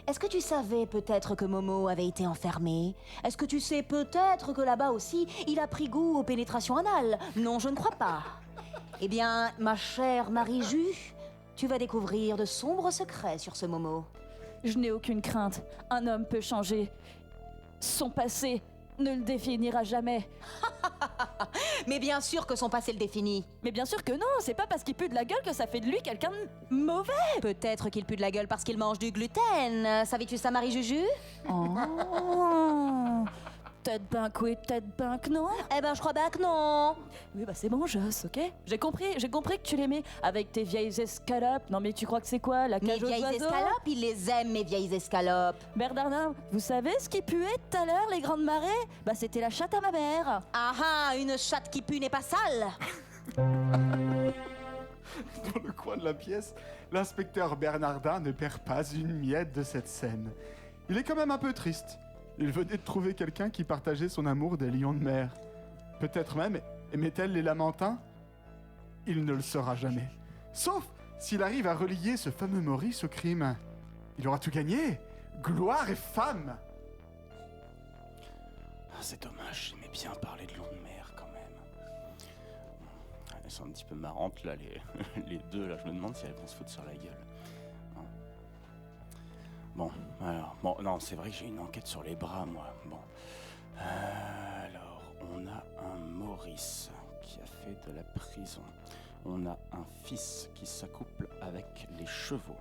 Est-ce que tu savais peut-être que Momo avait été enfermé? Est-ce que tu sais peut-être que là-bas aussi, il a pris goût aux pénétrations anales? Non, je ne crois pas. Eh bien, ma chère Marie-Ju, tu vas découvrir de sombres secrets sur ce Momo. Je n'ai aucune crainte. Un homme peut changer. Son passé ne le définira jamais. Mais bien sûr que son passé le définit. Mais bien sûr que non, c'est pas parce qu'il pue de la gueule que ça fait de lui quelqu'un de mauvais. Peut-être qu'il pue de la gueule parce qu'il mange du gluten. Savais-tu ça, Marie-Juju? Oh. Tête banque oui, tête banque non. Eh ben, je crois bien que non. Oui, bah c'est bon, Joss, ok? J'ai compris que tu l'aimais avec tes vieilles escalopes. Non, mais tu crois que c'est quoi, la Mes cage aux vieilles oiseaux? escalopes, il les aime, mes vieilles escalopes. Bernardin, vous savez ce qui puait tout à l'heure, les grandes marées? Bah c'était la chatte à ma mère. Ah ah, une chatte qui pue n'est pas sale. Dans le coin de la pièce, l'inspecteur Bernardin ne perd pas une miette de cette scène. Il est quand même un peu triste. Il venait de trouver quelqu'un qui partageait son amour des lions de mer. Peut-être même aimait-elle les lamentins? Il ne le saura jamais. Sauf s'il arrive à relier ce fameux Maurice au crime. Il aura tout gagné. Gloire et fame. Ah, c'est dommage, j'aimais bien parler de lions de mer quand même. Elles sont un petit peu marrantes là, les deux là. Je me demande si elles vont se foutre sur la gueule. Bon, alors, bon, non, c'est vrai que j'ai une enquête sur les bras, moi. Bon, alors, on a un Maurice qui a fait de la prison. On a un fils qui s'accouple avec les chevaux.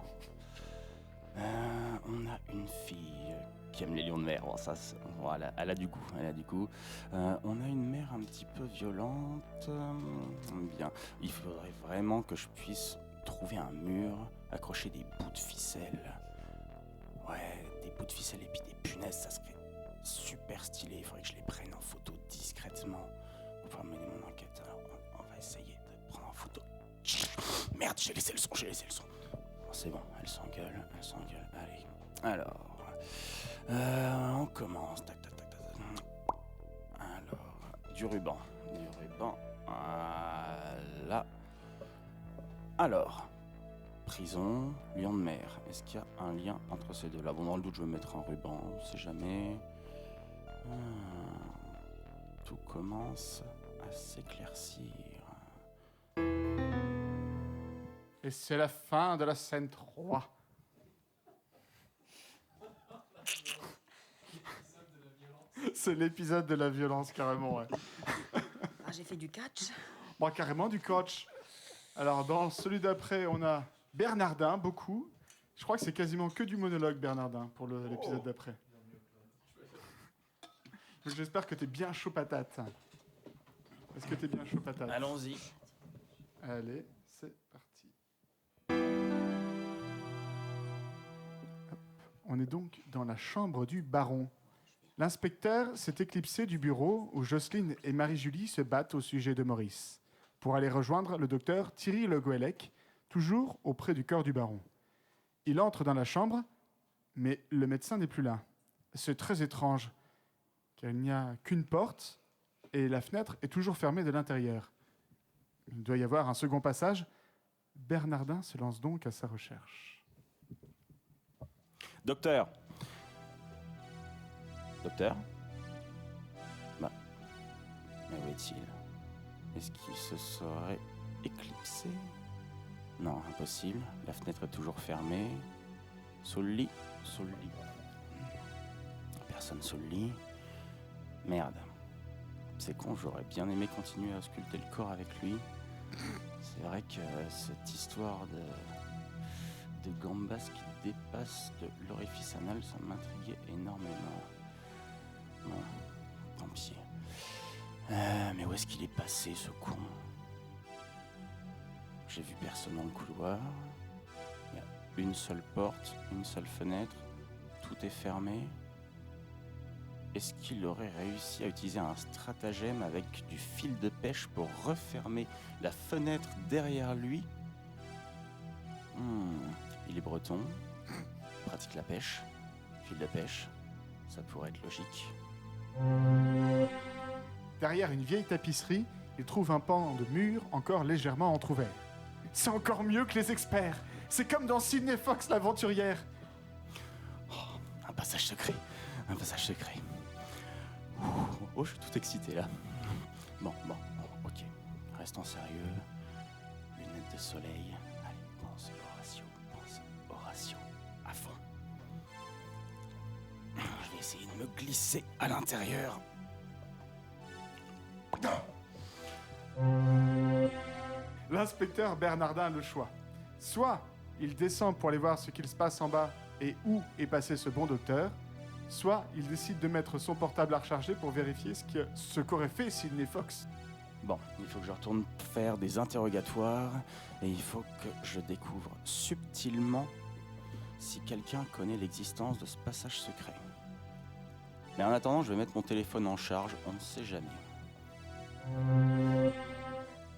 On a une fille qui aime les lions de mer. Bon, ça, voilà, elle a du goût, on a une mère un petit peu violente. Bien, il faudrait vraiment que je puisse trouver un mur, accrocher des bouts de ficelle. Ouais, des bouts de ficelle et puis des punaises, ça serait super stylé. Il faudrait que je les prenne en photo discrètement pour pouvoir mener mon enquête. Alors, on va essayer de prendre en photo. Merde, j'ai laissé le son. Bon, c'est bon, elle s'engueule. Allez, alors, on commence. Tac. Alors, du ruban. Voilà. Alors. Prison, lion de mer. Est-ce qu'il y a un lien entre ces deux-là? Bon, dans le doute, je vais mettre un ruban, on sait jamais. Tout commence à s'éclaircir. Et c'est la fin de la scène 3. C'est l'épisode de la violence, carrément, ouais. Ah, j'ai fait du catch. Bon, carrément du coach. Alors, dans celui d'après, on a Bernardin, beaucoup. Je crois que c'est quasiment que du monologue, Bernardin, pour l'épisode d'après. Donc, j'espère que t'es bien chaud patate. Est-ce que t'es bien chaud patate? Allons-y. Allez, c'est parti. Hop. On est donc dans la chambre du baron. L'inspecteur s'est éclipsé du bureau où Jocelyne et Marie-Julie se battent au sujet de Maurice, pour aller rejoindre le docteur Thierry Le Goélec, toujours auprès du corps du baron. Il entre dans la chambre, mais le médecin n'est plus là. C'est très étrange, car il n'y a qu'une porte et la fenêtre est toujours fermée de l'intérieur. Il doit y avoir un second passage. Bernardin se lance donc à sa recherche. Docteur. Mais où est-il? Est-ce qu'il se serait éclipsé? Non, impossible. La fenêtre est toujours fermée. Sous le lit. Personne sous le lit. Merde. C'est con, j'aurais bien aimé continuer à sculpter le corps avec lui. C'est vrai que cette histoire de gambas qui dépasse de l'orifice anal, ça m'intriguait énormément. Bon, tant pis. Mais où est-ce qu'il est passé, ce con? J'ai vu personne dans le couloir. Il y a une seule porte, une seule fenêtre. Tout est fermé. Est-ce qu'il aurait réussi à utiliser un stratagème avec du fil de pêche pour refermer la fenêtre derrière lui? Il est breton, pratique la pêche, fil de pêche, ça pourrait être logique. Derrière une vieille tapisserie, il trouve un pan de mur encore légèrement entrouvert. C'est encore mieux que les experts. C'est comme dans Sidney Fox l'aventurière. Oh, un passage secret. Oh, je suis tout excité là. Bon, ok. Restons sérieux. Lunettes de soleil. Allez, pense Horatio. À fond. Je vais essayer de me glisser à l'intérieur. L'inspecteur Bernardin a le choix. Soit il descend pour aller voir ce qu'il se passe en bas et où est passé ce bon docteur, soit il décide de mettre son portable à recharger pour vérifier ce qu'aurait fait Sidney Fox. Bon, il faut que je retourne faire des interrogatoires et il faut que je découvre subtilement si quelqu'un connaît l'existence de ce passage secret. Mais en attendant, je vais mettre mon téléphone en charge, on ne sait jamais.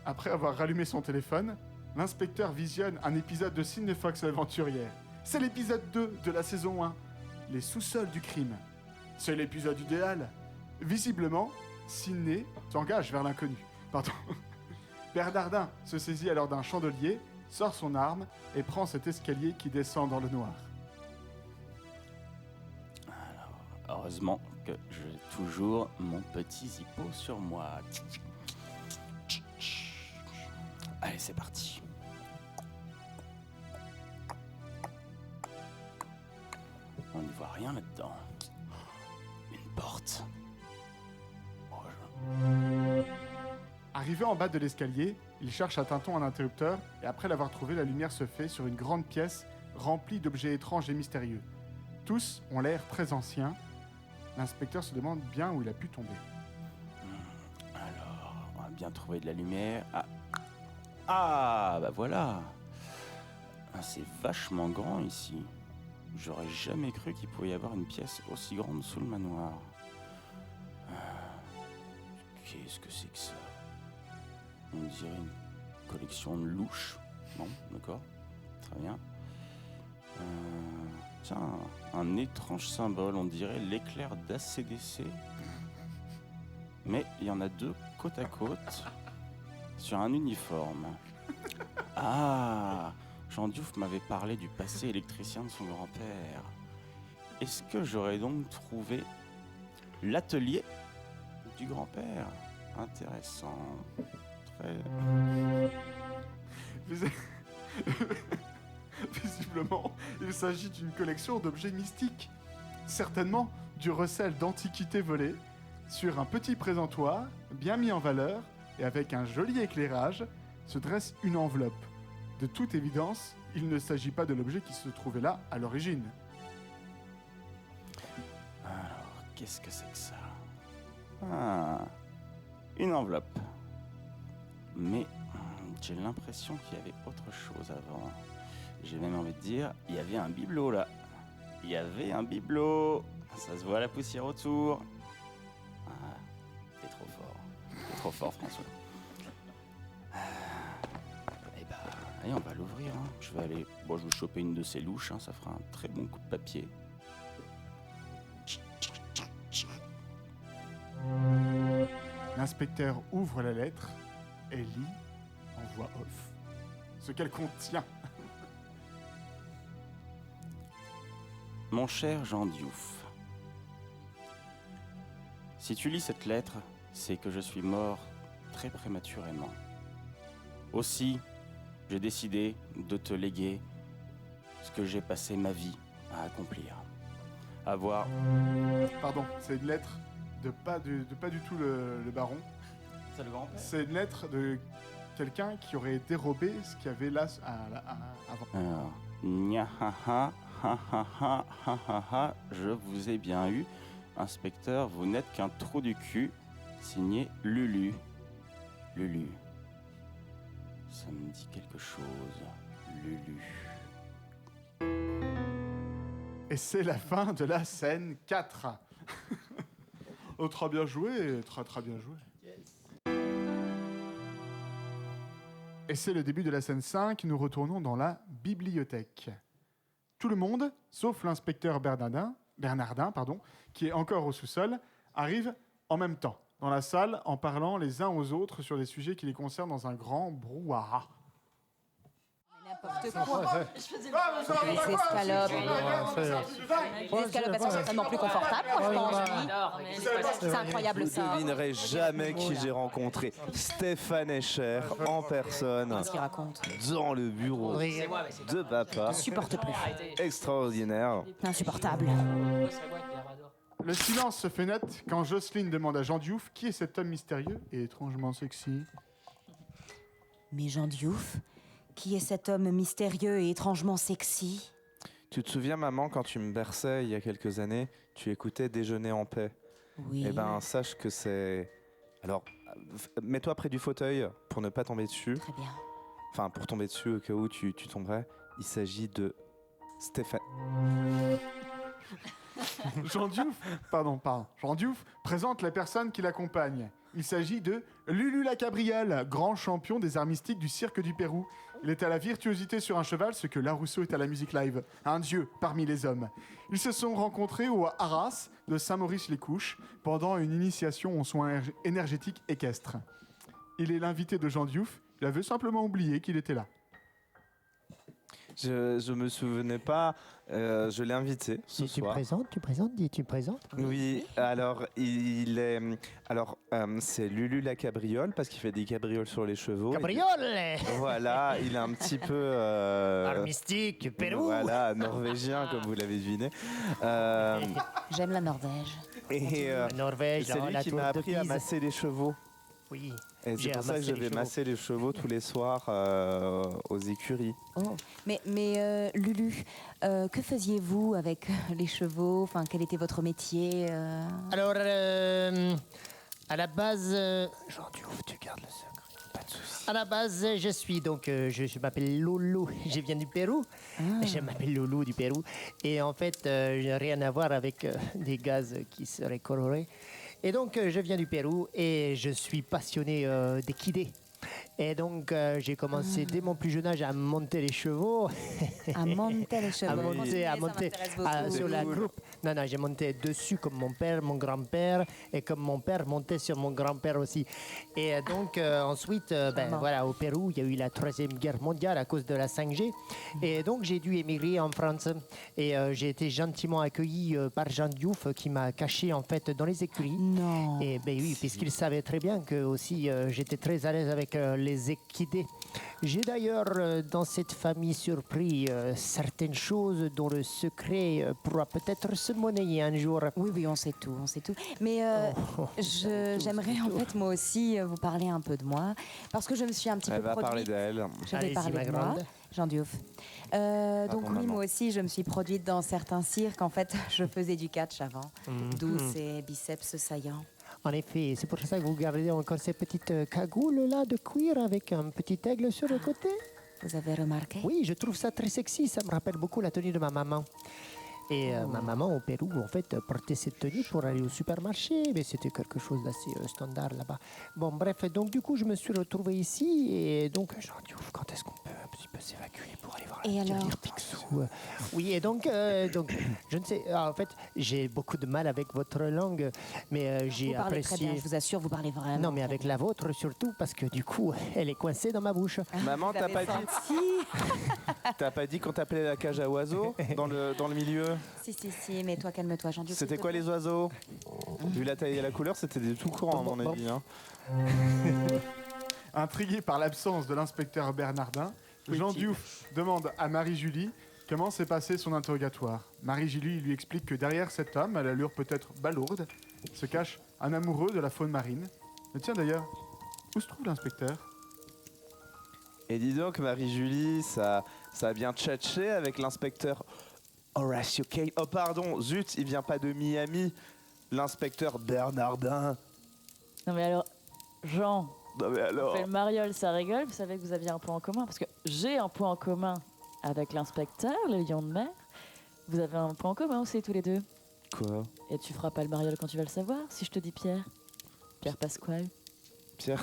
Après avoir rallumé son téléphone, l'inspecteur visionne un épisode de Sidney Fox l'aventurière. C'est l'épisode 2 de la saison 1, les sous-sols du crime. C'est l'épisode idéal. Visiblement, Sidney s'engage vers l'inconnu. Pardon. Bernardin se saisit alors d'un chandelier, sort son arme et prend cet escalier qui descend dans le noir. Heureusement que j'ai toujours mon petit zippo sur moi. Allez, c'est parti. On n'y voit rien là-dedans. Une porte. Arrivé en bas de l'escalier, il cherche à tâtons un interrupteur et après l'avoir trouvé, la lumière se fait sur une grande pièce remplie d'objets étranges et mystérieux. Tous ont l'air très anciens. L'inspecteur se demande bien où il a pu tomber. Alors, on a bien trouvé de la lumière. Ah, bah voilà. C'est vachement grand ici. J'aurais jamais cru qu'il pouvait y avoir une pièce aussi grande sous le manoir. Qu'est-ce que c'est que ça? On dirait une collection de louches. Bon, d'accord. Très bien. Tiens, un étrange symbole, on dirait l'éclair d'ACDC. Mais il y en a deux côte à côte sur un uniforme. Ah, Jean Diouf m'avait parlé du passé électricien de son grand-père. Est-ce que j'aurais donc trouvé l'atelier du grand-père? Intéressant. Très... Visiblement, il s'agit d'une collection d'objets mystiques. Certainement du recel d'antiquités volées, sur un petit présentoir, bien mis en valeur, et avec un joli éclairage, se dresse une enveloppe. De toute évidence, il ne s'agit pas de l'objet qui se trouvait là à l'origine. Alors, qu'est-ce que c'est que ça? Ah, une enveloppe. Mais j'ai l'impression qu'il y avait autre chose avant. J'ai même envie de dire, il y avait un bibelot là. Il y avait un bibelot. Ça se voit la poussière autour. Ah, t'es trop fort. T'es trop fort, François. Eh bah, allez, on va l'ouvrir. Hein. Je vais choper une de ces louches. Hein. Ça fera un très bon coup de papier. L'inspecteur ouvre la lettre et lit en voix off ce qu'elle contient. Mon cher Jean Diouf, si tu lis cette lettre, c'est que je suis mort très prématurément. Aussi, j'ai décidé de te léguer ce que j'ai passé ma vie à accomplir. Avoir... Pardon, c'est une lettre de pas du tout le baron. C'est le grand-père. C'est une lettre de quelqu'un qui aurait dérobé ce qu'il y avait là avant. Alors, je vous ai bien eu. Inspecteur, vous n'êtes qu'un trou du cul. Signé Lulu. Lulu. Ça me dit quelque chose. Lulu. Et c'est la fin de la scène 4. Oh, très bien joué, très bien joué. Et c'est le début de la scène 5, nous retournons dans la bibliothèque. Tout le monde, sauf l'inspecteur Bernardin, qui est encore au sous-sol, arrive en même temps dans la salle en parlant les uns aux autres sur des sujets qui les concernent dans un grand brouhaha. N'importe quoi. Les escalopes. Les escalopes, elles sont certainement plus confortables, moi, je pense. C'est incroyable, Vous ça. ne devinerez jamais qui j'ai rencontré. Stéphane Escher, en personne, Qu'est-ce qu'il raconte? dans le bureau de papa. Je supporte plus. Extraordinaire. Insupportable. Le silence se fait net quand Jocelyne demande à Jean Diouf qui est cet homme mystérieux et étrangement sexy. Mais Jean Diouf, qui est cet homme mystérieux et étrangement sexy? Tu te souviens, maman, quand tu me berçais il y a quelques années, tu écoutais Déjeuner en paix. Oui. Eh ben, sache que c'est... Alors, mets-toi près du fauteuil pour ne pas tomber dessus. Très bien. Enfin, pour tomber dessus au cas où tu tomberais. Il s'agit de Stéphane. Jean Diouf présente les personnes qui l'accompagnent. Il s'agit de Lulu la Cabriole, grand champion des arts mystiques du cirque du Pérou. Il est à la virtuosité sur un cheval ce que Larousseau est à la musique live, un dieu parmi les hommes. Ils se sont rencontrés au Haras de Saint-Maurice-les-Couches pendant une initiation aux soins énergétiques équestres. Il est l'invité de Jean Diouf, il avait simplement oublié qu'il était là. Je me souvenais pas, je l'ai invité ce Tu soir. tu présentes. Oui, alors c'est Lulu la Cabriole parce qu'il fait des cabrioles sur les chevaux. Cabriole Voilà, il est un petit peu Art mystique, Pérou. Voilà, norvégien comme vous l'avez deviné. J'aime la Norvège. Et Norvège, c'est lui la qui tour m'a de appris à Pise. masser les chevaux. Oui. Et J'ai c'est pour ça que amassé je les vais chevaux. masser les chevaux tous les soirs aux écuries. Oh. Mais Lulu, que faisiez-vous avec les chevaux? Enfin, quel était votre métier? Alors, à la base... Jean Diouf, tu gardes le secret. Pas de soucis. À la base, je suis donc... je m'appelle Lolo. Je viens du Pérou. Je m'appelle Lolo du Pérou. Et en fait, je n'ai rien à voir avec des gaz qui seraient colorés. Et donc, je viens du Pérou et je suis passionné d'équidés. Et donc, j'ai commencé dès mon plus jeune âge à monter les chevaux. À monter les chevaux. à monter, Continuez, à ça monter m'intéresse beaucoup. sur la groupe. Non, j'ai monté dessus comme mon père, mon grand-père, et comme mon père montait sur mon grand-père aussi. Et donc, ensuite, voilà, au Pérou, il y a eu la Troisième Guerre mondiale à cause de la 5G. Et donc, j'ai dû émigrer en France. Et j'ai été gentiment accueilli par Jean Diouf, qui m'a caché, en fait, dans les écuries. Non. Et ben oui, puisqu'il savait très bien que aussi j'étais très à l'aise avec les équidés. J'ai d'ailleurs dans cette famille surpris certaines choses dont le secret pourra peut-être se monnayer un jour. Oui, on sait tout, Mais j'aimerais en fait moi aussi vous parler un peu de moi, parce que je me suis un petit Elle peu va produite. parler d'elle. Je vais Allez-y, parler ma de moi, grande. Jean Diouf. Donc oui, maman. moi aussi, je me suis produite dans certains cirques. En fait, je faisais du catch avant, d'où ces biceps saillants. En effet, c'est pour ça que vous gardez encore ces petites cagoules là de cuir avec un petit aigle sur le côté. Vous avez remarqué? Oui, je trouve ça très sexy, ça me rappelle beaucoup la tenue de ma maman. Et ma maman au Pérou, en fait, portait cette tenue pour aller au supermarché, mais c'était quelque chose d'assez standard là-bas. Bon, bref, donc du coup, je me suis retrouvé ici, et donc, Jean Diouf, quand est-ce qu'on peut un petit peu s'évacuer pour aller voir la Et petite alors Picsou Oui, et donc, je ne sais, en fait, j'ai beaucoup de mal avec votre langue, mais j'ai Vous parlez très apprécié... bien, je vous assure, vous parlez vraiment. Non, mais avec la vôtre surtout, parce que du coup, elle est coincée dans ma bouche. Maman, Vous t'as avez pas dit, senti? t'as pas dit qu'on t'appelait la cage à oiseaux dans le milieu? Si, mais toi, calme-toi, Jean Diouf. C'était quoi les oiseaux? Vu la taille et la couleur, c'était des tout courants à mon avis. Hein. Intrigué par l'absence de l'inspecteur Bernardin, Jean Diouf demande à Marie-Julie comment s'est passé son interrogatoire. Marie-Julie lui explique que derrière cet homme, à l'allure peut-être balourde, se cache un amoureux de la faune marine. Mais tiens d'ailleurs, où se trouve l'inspecteur? Et dis donc, Marie-Julie, ça a bien tchatché avec l'inspecteur Horatio Kane. Oh pardon, zut, il vient pas de Miami, l'inspecteur Bernardin. Non mais alors, Jean, Non mais on alors... fait le mariole, ça rigole. Vous savez que vous aviez un point en commun. Parce que j'ai un point en commun avec l'inspecteur, le lion de mer. Vous avez un point en commun aussi, tous les deux. Quoi? Et tu feras pas le mariole quand tu vas le savoir, si je te dis Pierre. Pierre Pasquale. Pierre,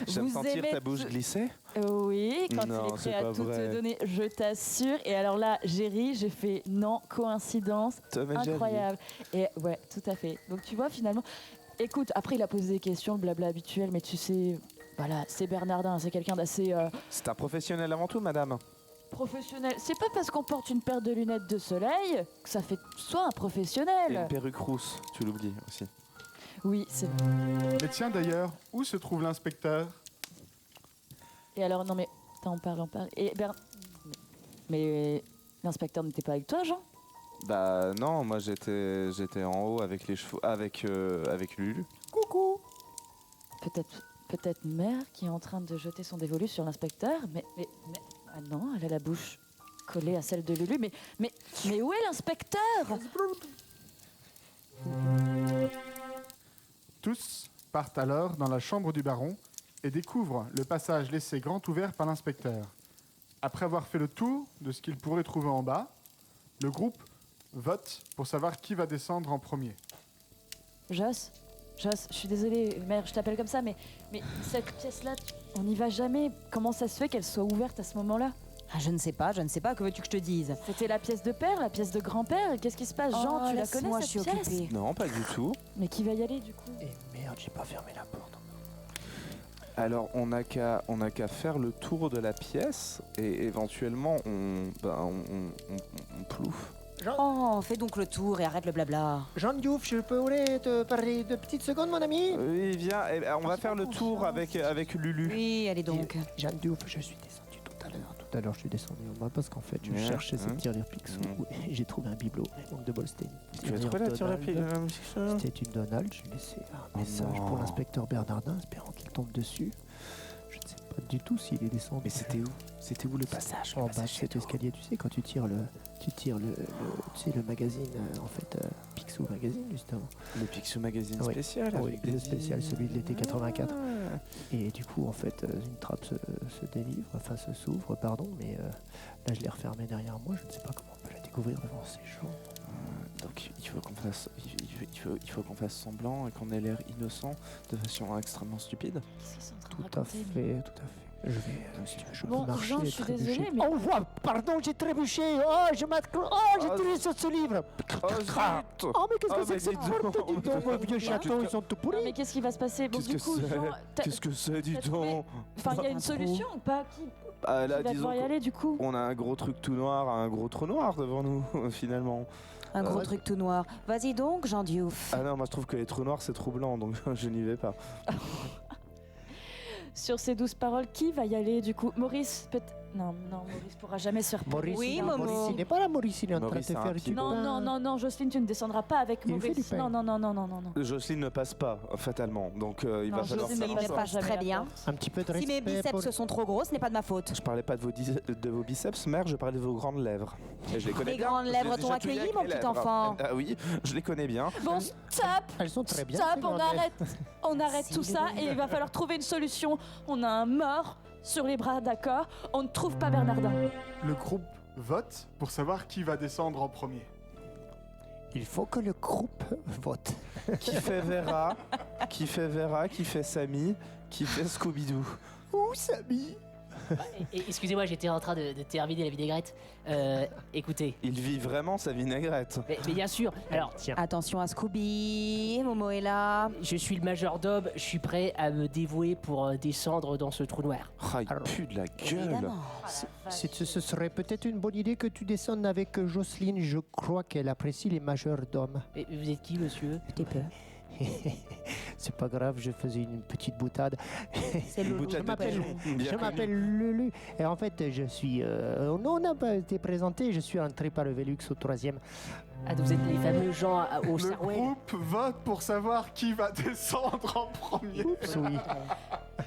j'aime Vous sentir aimez ta bouche tout- glisser. Oui, quand Non, il est c'est prêt à pas tout vrai. te donner, je t'assure. Et alors là, j'ai ri, j'ai fait non, coïncidence, Tom et Jerry. incroyable. Et ouais, tout à fait. Donc tu vois, finalement, écoute, après il a posé des questions, le blabla habituel, mais tu sais, voilà, c'est Bernardin, c'est quelqu'un d'assez C'est un professionnel avant tout, madame. professionnel. C'est pas parce qu'on porte une paire de lunettes de soleil que ça fait soit un Et professionnel. une perruque rousse, tu l'oublies aussi. Oui, c'est. Mais tiens d'ailleurs, où se trouve l'inspecteur? Et alors, non mais, attends, on parle. Et mais l'inspecteur n'était pas avec toi, Jean? Bah non, moi j'étais en haut avec les chevaux, avec Lulu. Peut-être peut-être Mère qui est en train de jeter son dévolu sur l'inspecteur, mais ah non, elle a la bouche collée à celle de Lulu, mais où est l'inspecteur? Tous partent alors dans la chambre du baron et découvrent le passage laissé grand ouvert par l'inspecteur. Après avoir fait le tour de ce qu'ils pourraient trouver en bas, le groupe vote pour savoir qui va descendre en premier. Joss, je suis désolée, Mère, je t'appelle comme ça, mais cette pièce-là, on n'y va jamais. Comment ça se fait qu'elle soit ouverte à ce moment-là? Ah, je ne sais pas, que veux-tu que je te dise? C'était la pièce de père, la pièce de grand-père, et qu'est-ce qui se passe? Jean, tu la connais, moi, cette je suis pièce? occupée. Non, pas du tout. Mais qui va y aller, du coup? Et merde, j'ai pas fermé la porte. Alors, on n'a qu'à faire le tour de la pièce et éventuellement, on plouffe. Oh, fais donc le tour et arrête le blabla. Jean Diouf, je pourrais te parler 2 petites secondes, mon ami? Oui, viens, on va faire le tour avec Lulu. Oui, allez donc. Jean Diouf, je suis descendu tout à l'heure. Tout à l'heure, je suis descendu en bas parce qu'en fait, je cherchais cette tirelire Picsou et j'ai trouvé un bibelot. Donc de bol, c'était Tu as trouvé la tirelire Picsou? C'était une Donald. J'ai laissé un message pour l'inspecteur Bernardin, espérant qu'il tombe dessus. Je ne sais pas du tout s'il est descendu. Mais c'était où? C'était où le passage? En bas de cet escalier, tu sais, quand tu tires le magazine, en fait, Picsou Magazine, justement. Le Picsou Magazine Oui. spécial. Oui, avec le des spécial, îles. celui de l'été 84. Et du coup, en fait, une trappe se délivre, enfin se s'ouvre, pardon, mais là, je l'ai refermée derrière moi. Je ne sais pas comment on peut la découvrir devant ces gens. Donc il faut qu'on fasse semblant et qu'on ait l'air innocent de façon extrêmement stupide. Qu'est-ce qu'ils sont en train de Tout à raconter, mais- fait, tout à fait. Je vais, si tu veux, je Bon, peux marcher Jean, je et suis trébucher. désolée, mais- Oh, pardon, j'ai trébuché. Oh, j'ai tiré sur ce livre. Oh zut! Oh, mais qu'est-ce Oh, que c'est mais que cette dis donc. porte? Dis donc, vos vieux châteaux, ils sont tout Non, mais pourris. qu'est-ce qui va se passer? Bon, Qu'est-ce du que coup, c'est? Jean, Qu'est-ce que c'est, dis t'as trouvé- donc? Enfin, il y a une solution ou pas? Qui Ah, là, va disons devoir y aller, du coup? on a un gros truc tout noir, un gros trou noir devant nous, finalement. Un gros truc tout noir. Vas-y donc, Jean Diouf. Ah non, moi je trouve que les trous noirs c'est troublant, donc je n'y vais pas. Sur ces 12 paroles, qui va y aller, du coup? Maurice, peut-être... Non, Maurice pourra jamais se repérer. Maurice, Oui, il- Momo. Maurice, il n'est pas là, Maurice, il est en train de Maurice te a un faire pied. du Non, pain. Jocelyne, tu ne descendras pas avec Il fait du Maurice. pain. Non. Jocelyne ne passe pas, fatalement, donc il Non, va falloir Jocelyne faire ne un passe choix. pas. jamais très la bien. porte. Un petit peu de Si respect mes biceps pour... sont trop gros, ce n'est pas de ma faute. Je parlais pas de vos biceps, mère, je parlais de vos grandes lèvres. Et je les connais Les bien. grandes je lèvres les ai t'ont déjà touillées accueilli, avec mon mes petit lèvres. enfant. Ah oui, je les connais bien. Bon, stop! Elles sont très bien. Stop, ces on grandes arrête, on arrête Si, tout ça et il va falloir trouver une solution. On a un mort sur les bras, d'accord? On ne trouve pas Bernardin. Le groupe vote pour savoir qui va descendre en premier. Il faut que le groupe vote. Qui fait Vera, qui fait Samy, qui fait Scooby-Doo. Où, Samy? Excusez-moi, j'étais en train de terminer la vinaigrette. Écoutez, Il vit vraiment sa vinaigrette. mais bien sûr, alors, Tiens. Attention à Scooby, Momo est là. je suis le majordome, je suis prêt à me dévouer pour descendre dans ce trou noir. Ah, il Alors, pue de la gueule. Évidemment. Ce serait peut-être une bonne idée que tu descendes avec Jocelyne. Je crois qu'elle apprécie les majordomes. Et vous êtes qui, monsieur? T'es peur. C'est pas grave, je faisais une petite boutade. C'est Une Loulou. boutade de m'appelle- pigeon, bien Je m'appelle Lulu. Et en fait, je suis... on n'a pas été présenté. Je suis entré par le Velux au 3e. Ah, vous êtes les fameux gens au Le Sarwell. groupe vote pour savoir qui va descendre en premier. Oui.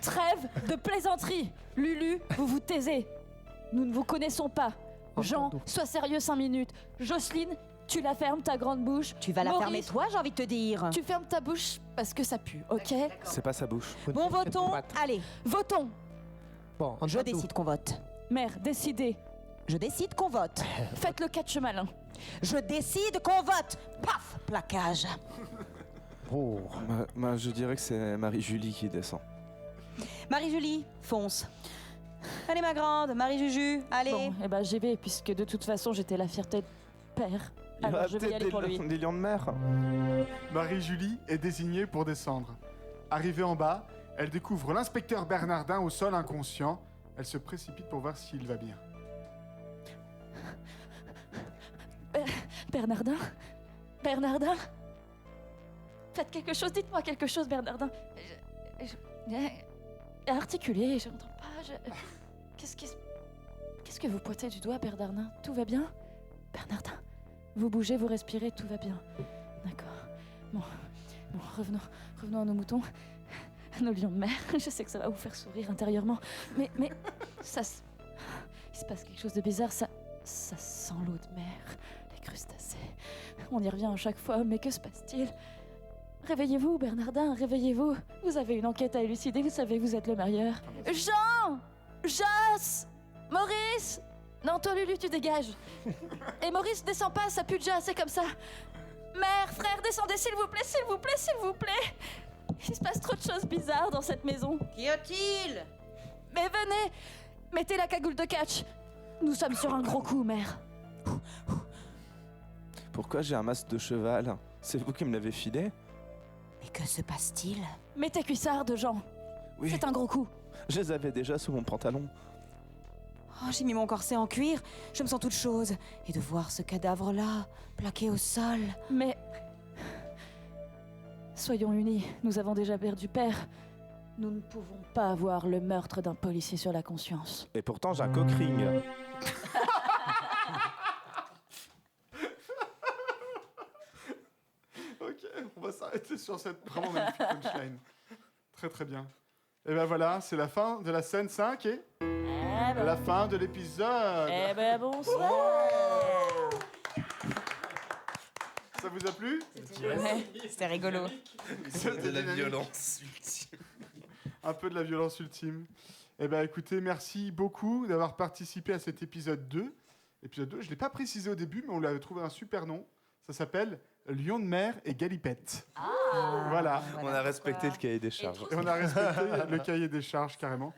Trêve de plaisanterie. Lulu, vous vous taisez. Nous ne vous connaissons pas. Jean, Entendu. sois sérieux 5 minutes. Jocelyne, tu la fermes ta grande bouche. Tu vas la Maurice, fermer toi, j'ai envie de te dire. Tu fermes ta bouche parce que ça pue, ok? C'est pas sa bouche. Bon, votons. Allez, Votons. Bon, je entends-nous. décide qu'on vote. Mère, décidez. Je décide qu'on vote. Faites le catch malin. Je décide qu'on vote. Paf, plaquage. Oh. Je dirais que c'est Marie-Julie qui descend. Marie-Julie, fonce. Allez, ma grande, Marie-Juju, allez. Bon, eh ben j'y vais puisque de toute façon j'étais la fierté de père. Il y Alors aura je vais y peut-être aller pour lui. des lions de mer. Marie-Julie est désignée pour descendre. Arrivée en bas, elle découvre l'inspecteur Bernardin au sol inconscient. Elle se précipite pour voir s'il va bien. Bernardin Bernardin Faites quelque chose, dites-moi quelque chose, Bernardin. Articulé, je n'entends pas. Qu'est-ce que vous pointez du doigt, Bernardin? Tout va bien? Bernardin, vous bougez, vous respirez, tout va bien. D'accord. Bon, revenons à nos moutons. nos lions de mer. Je sais que ça va vous faire sourire intérieurement, mais ça, il se passe quelque chose de bizarre. Ça sent l'eau de mer, les crustacés. On y revient à chaque fois, mais que se passe-t-il? Réveillez-vous, Bernardin, réveillez-vous. Vous avez une enquête à élucider, vous savez, vous êtes le meilleur. Jean! Jas! Maurice! Non, toi, Lulu, tu dégages. Et Maurice, descends pas, ça pue déjà, c'est comme ça. Mère, frère, descendez, s'il vous plaît, s'il vous plaît, s'il vous plaît. Il se passe trop de choses bizarres dans cette maison. Qu'y a-t-il? Mais venez, mettez la cagoule de catch. Nous sommes sur un gros coup, mère. Pourquoi j'ai un masque de cheval? C'est vous qui me l'avez filé? Mais que se passe-t-il? Mets tes cuissards de Jean. Oui, C'est un gros coup. je les avais déjà sous mon pantalon. Oh, j'ai mis mon corset en cuir, je me sens toute chose. Et de voir ce cadavre-là, plaqué au sol. Mais... soyons unis, nous avons déjà perdu père. Nous ne pouvons pas avoir le meurtre d'un policier sur la conscience. Et pourtant, j'ai un coq ring. Ok, on va s'arrêter sur cette vraiment magnifique punchline. Très très bien. Et ben voilà, c'est la fin de la scène 5 et la fin de l'épisode. Eh ben bonsoir. Ça vous a plu? Ouais, c'était rigolo. C'était de la dynamique. violence ultime. Un peu de la violence ultime. Eh ben écoutez, merci beaucoup d'avoir participé à cet épisode 2. Épisode 2, je ne l'ai pas précisé au début, mais on lui avait trouvé un super nom. Ça s'appelle Lion de mer et Galipette. Voilà. On a respecté le cahier des charges. Et on a respecté le cahier des charges carrément.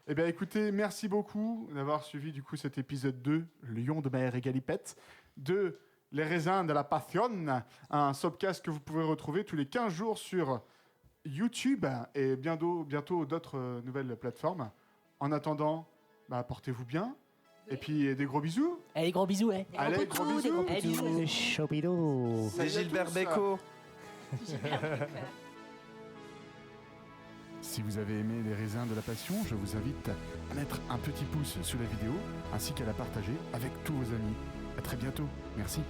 Eh bien écoutez, merci beaucoup d'avoir suivi du coup cet épisode 2, Lion de mer et Galipette, de Les raisins de la passion, un subcast que vous pouvez retrouver tous les 15 jours sur YouTube et bientôt d'autres nouvelles plateformes. En attendant, portez-vous bien. Et puis des gros bisous. Allez, gros bisous, ouais. Allez, gros bisous. Allez, bisous. Chopido. C'est Gilbert Bécaud. Si vous avez aimé Les raisins de la passion, je vous invite à mettre un petit pouce sous la vidéo ainsi qu'à la partager avec tous vos amis. À très bientôt. Merci.